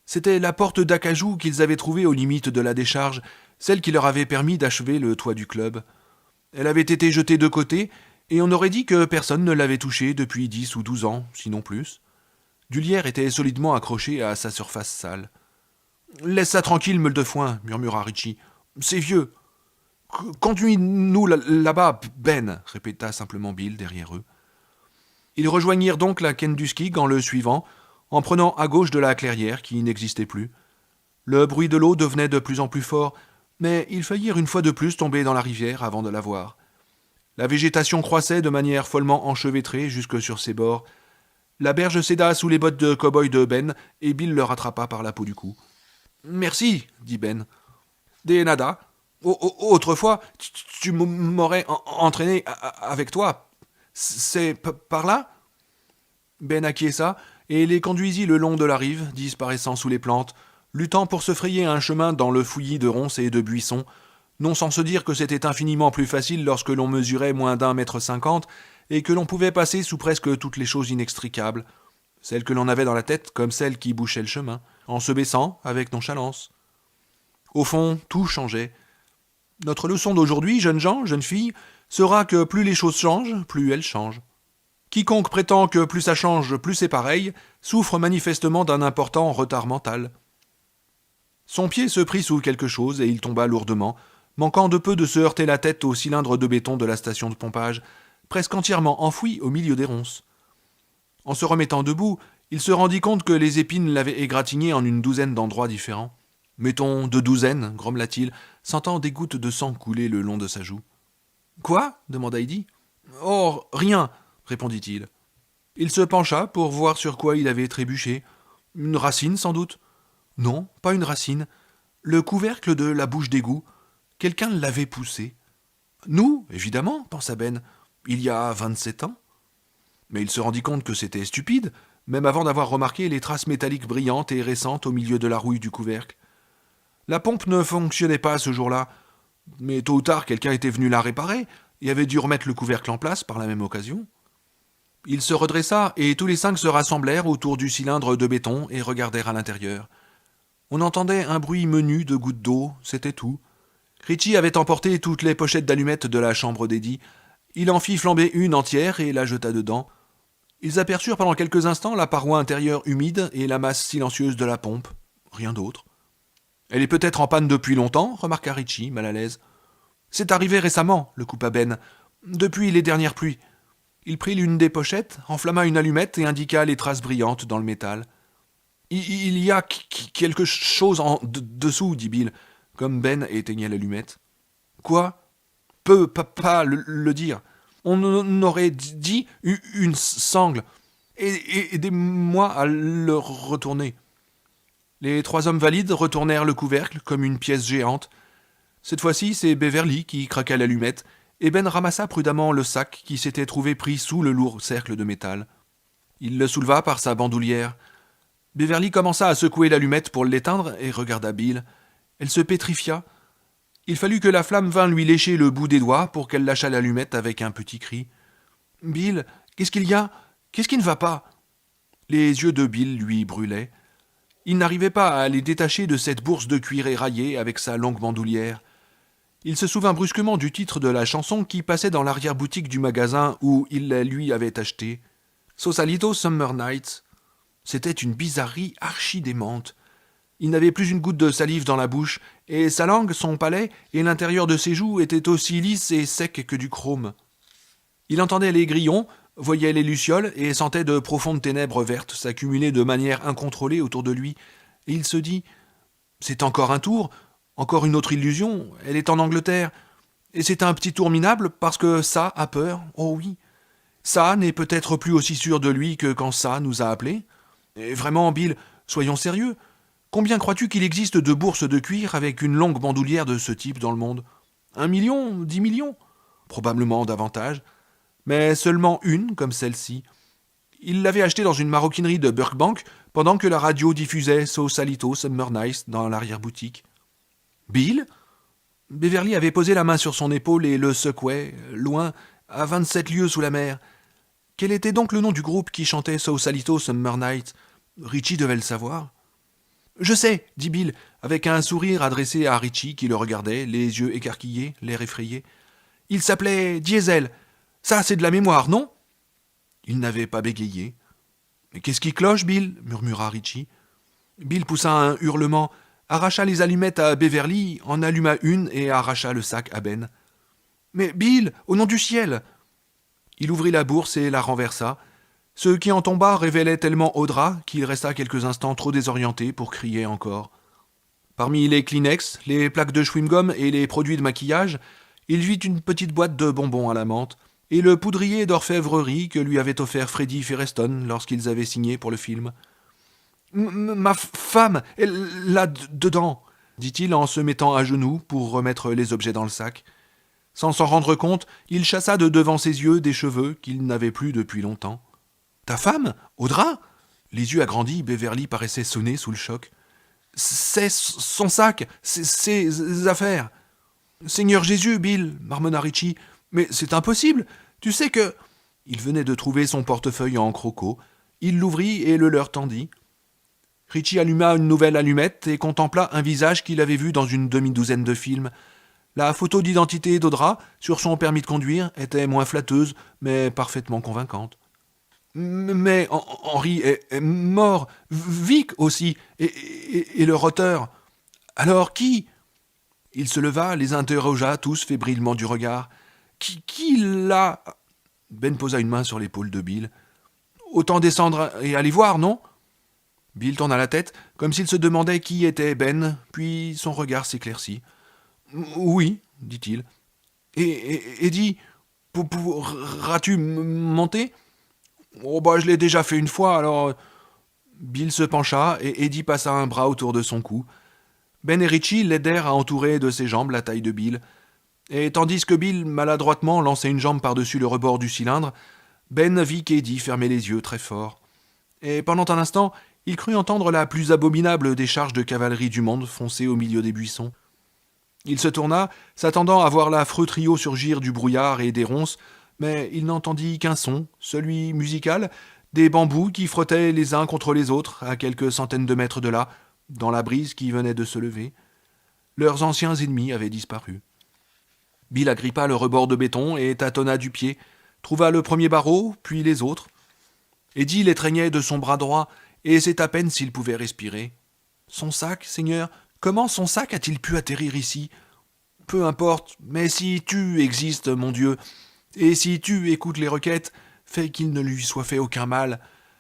C'était la porte d'acajou qu'ils avaient trouvée aux limites de la décharge, celle qui leur avait permis d'achever le toit du club. Elle avait été jetée de côté, et on aurait dit que personne ne l'avait touchée depuis 10 ou 12 ans, sinon plus. Du lierre était solidement accroché à sa surface sale. « Laisse ça tranquille, meule de foin, murmura Richie. C'est vieux. Conduis-nous là-bas, Ben, répéta simplement Bill derrière eux. Ils rejoignirent donc la Kenduskeag en le suivant, en prenant à gauche de la clairière qui n'existait plus. Le bruit de l'eau devenait de plus en plus fort, mais ils faillirent une fois de plus tomber dans la rivière avant de la voir. La végétation croissait de manière follement enchevêtrée jusque sur ses bords. La berge céda sous les bottes de cow-boy de Ben, et Bill le rattrapa par la peau du cou. « Merci, dit Ben. Des nada. Autrefois, tu m'aurais entraîné avec toi. C'est par là ?» Ben acquiesça et les conduisit le long de la rive, disparaissant sous les plantes, luttant pour se frayer un chemin dans le fouillis de ronces et de buissons, non sans se dire que c'était infiniment plus facile lorsque l'on mesurait moins d'1,50 m et que l'on pouvait passer sous presque toutes les choses inextricables, celles que l'on avait dans la tête comme celles qui bouchaient le chemin, en se baissant avec nonchalance. Au fond, tout changeait. Notre leçon d'aujourd'hui, jeunes gens, jeunes filles, sera que plus les choses changent, plus elles changent. Quiconque prétend que plus ça change, plus c'est pareil, souffre manifestement d'un important retard mental. Son pied se prit sous quelque chose et il tomba lourdement, manquant de peu de se heurter la tête au cylindre de béton de la station de pompage, presque entièrement enfoui au milieu des ronces. En se remettant debout, il se rendit compte que les épines l'avaient égratigné en une douzaine d'endroits différents. « Mettons 2 douzaines, grommela-t-il, sentant des gouttes de sang couler le long de sa joue. « Quoi » demanda Heidi. « Oh, rien » répondit-il. Il se pencha pour voir sur quoi il avait trébuché. Une racine, sans doute. Non, pas une racine. Le couvercle de la bouche d'égout. Quelqu'un l'avait poussé. Nous, évidemment, pensa Ben, il y a 27 ans. Mais il se rendit compte que c'était stupide, même avant d'avoir remarqué les traces métalliques brillantes et récentes au milieu de la rouille du couvercle. La pompe ne fonctionnait pas ce jour-là, mais tôt ou tard quelqu'un était venu la réparer et avait dû remettre le couvercle en place par la même occasion. Il se redressa et tous les 5 se rassemblèrent autour du cylindre de béton et regardèrent à l'intérieur. On entendait un bruit menu de gouttes d'eau, c'était tout. Richie avait emporté toutes les pochettes d'allumettes de la chambre d'Eddie. Il en fit flamber une entière et la jeta dedans. Ils aperçurent pendant quelques instants la paroi intérieure humide et la masse silencieuse de la pompe. Rien d'autre. « Elle est peut-être en panne depuis longtemps » remarqua Richie, mal à l'aise. « C'est arrivé récemment » le coupa Ben. « Depuis les dernières pluies. » Il prit l'une des pochettes, enflamma une allumette et indiqua les traces brillantes dans le métal. « Il y a quelque chose en dessous » dit Bill, comme Ben éteignait l'allumette. « Quoi ?»« Peut pas le dire. On aurait dit une sangle. Aidez-moi à le retourner. » Les 3 hommes valides retournèrent le couvercle comme une pièce géante. Cette fois-ci, c'est Beverly qui craqua l'allumette, et Ben ramassa prudemment le sac qui s'était trouvé pris sous le lourd cercle de métal. Il le souleva par sa bandoulière. Beverly commença à secouer l'allumette pour l'éteindre et regarda Bill. Elle se pétrifia. Il fallut que la flamme vînt lui lécher le bout des doigts pour qu'elle lâchât l'allumette avec un petit cri. Bill, qu'est-ce qu'il y a? Qu'est-ce qui ne va pas? Les yeux de Bill lui brûlaient. Il n'arrivait pas à les détacher de cette bourse de cuir éraillée avec sa longue bandoulière. Il se souvint brusquement du titre de la chanson qui passait dans l'arrière-boutique du magasin où il la lui avait achetée. Sausalito Summer Nights. C'était une bizarrerie archi-démente. Il n'avait plus une goutte de salive dans la bouche, et sa langue, son palais et l'intérieur de ses joues étaient aussi lisses et secs que du chrome. Il entendait les grillons, voyait les lucioles et sentait de profondes ténèbres vertes s'accumuler de manière incontrôlée autour de lui, et il se dit « C'est encore un tour, encore une autre illusion, elle est en Angleterre, et c'est un petit tour minable parce que ça a peur, oh oui. Ça n'est peut-être plus aussi sûr de lui que quand ça nous a appelés. Et vraiment, Bill, soyons sérieux. Combien crois-tu qu'il existe de bourses de cuir avec une longue bandoulière de ce type dans le monde? 1 million? 10 millions? Probablement davantage. Mais seulement une, comme celle-ci. Il l'avait achetée dans une maroquinerie de Burkbank pendant que la radio diffusait Sausalito Summer Nights dans l'arrière-boutique. Bill? Beverly avait posé la main sur son épaule et le secouait, loin, à 27 lieues sous la mer. Quel était donc le nom du groupe qui chantait Sausalito Summer Nights? Richie devait le savoir. Je sais, dit Bill, avec un sourire adressé à Richie qui le regardait, les yeux écarquillés, l'air effrayé. Il s'appelait Diesel. Ça, c'est de la mémoire, non? Il n'avait pas bégayé. Qu'est-ce qui cloche, Bill? Murmura Richie. Bill poussa un hurlement, arracha les allumettes à Beverly, en alluma une et arracha le sac à Ben. Mais Bill, au nom du ciel! Il ouvrit la bourse et la renversa. Ce qui en tomba révélait tellement Audra qu'il resta quelques instants trop désorienté pour crier encore. Parmi les Kleenex, les plaques de chewing-gum et les produits de maquillage, il vit une petite boîte de bonbons à la menthe et le poudrier d'orfèvrerie que lui avait offert Freddie Firestone lorsqu'ils avaient signé pour le film. « Ma femme, elle là-dedans !» dit-il en se mettant à genoux pour remettre les objets dans le sac. Sans s'en rendre compte, il chassa de devant ses yeux des cheveux qu'il n'avait plus depuis longtemps. « Ta femme? Audra ?» Les yeux agrandis, Beverly paraissait sonner sous le choc. « C'est son sac, c'est ses affaires. »« Seigneur Jésus, Bill, marmonna Richie, mais c'est impossible. Tu sais que... » Il venait de trouver son portefeuille en croco. Il l'ouvrit et le leur tendit. Richie alluma une nouvelle allumette et contempla un visage qu'il avait vu dans une demi-douzaine de films. La photo d'identité d'Audra, sur son permis de conduire, était moins flatteuse, mais parfaitement convaincante. Mais Henri est mort, Vic aussi, et le roteur. Alors qui? Il se leva, les interrogea tous fébrilement du regard. Qui l'a? Ben posa une main sur l'épaule de Bill. Autant descendre et aller voir, non? Bill tourna la tête, comme s'il se demandait qui était Ben, puis son regard s'éclaircit. Oui, dit-il. Et Eddie, pourras-tu monter? Oh, je l'ai déjà fait une fois, alors... Bill se pencha et Eddie passa un bras autour de son cou. Ben et Richie l'aidèrent à entourer de ses jambes la taille de Bill. Et tandis que Bill, maladroitement, lançait une jambe par-dessus le rebord du cylindre, Ben vit qu'Eddie fermait les yeux très fort. Et pendant un instant, il crut entendre la plus abominable des charges de cavalerie du monde foncer au milieu des buissons. Il se tourna, s'attendant à voir l'affreux trio surgir du brouillard et des ronces, mais il n'entendit qu'un son, celui musical, des bambous qui frottaient les uns contre les autres à quelques centaines de mètres de là, dans la brise qui venait de se lever. Leurs anciens ennemis avaient disparu. Bill agrippa le rebord de béton et tâtonna du pied, trouva le premier barreau, puis les autres. Eddie l'étreignait de son bras droit, et c'est à peine s'il pouvait respirer. Son sac, Seigneur, comment son sac a-t-il pu atterrir ici? Peu importe, mais si tu existes, mon Dieu, et si tu écoutes les requêtes, fais qu'il ne lui soit fait aucun mal,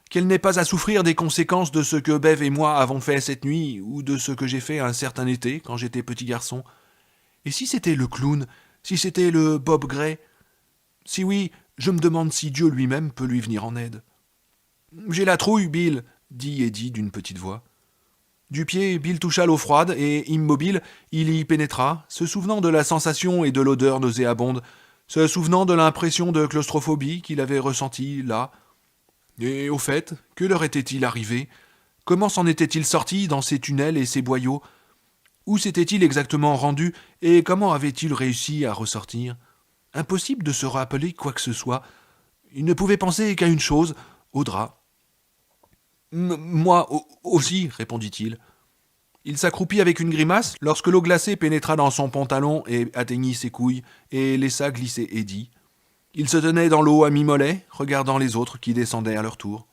qu'elle n'ait pas à souffrir des conséquences de ce que Bev et moi avons fait cette nuit, ou de ce que j'ai fait un certain été, quand j'étais petit garçon. Et si c'était le clown, si c'était le Bob Gray? Si oui, je me demande si Dieu lui-même peut lui venir en aide. « J'ai la trouille, Bill, » dit Eddie d'une petite voix. Du pied, Bill toucha l'eau froide et, immobile, il y pénétra, se souvenant de la sensation et de l'odeur nauséabonde, se souvenant de l'impression de claustrophobie qu'il avait ressentie là. Et au fait, que leur était-il arrivé? Comment s'en était-il sorti dans ces tunnels et ces boyaux? Où s'était-il exactement rendu et comment avait-il réussi à ressortir? Impossible de se rappeler quoi que ce soit. Il ne pouvait penser qu'à une chose, au drap. Moi aussi, répondit-il. Il s'accroupit avec une grimace lorsque l'eau glacée pénétra dans son pantalon et atteignit ses couilles et laissa glisser Eddie. Il se tenait dans l'eau à mi-mollet, regardant les autres qui descendaient à leur tour.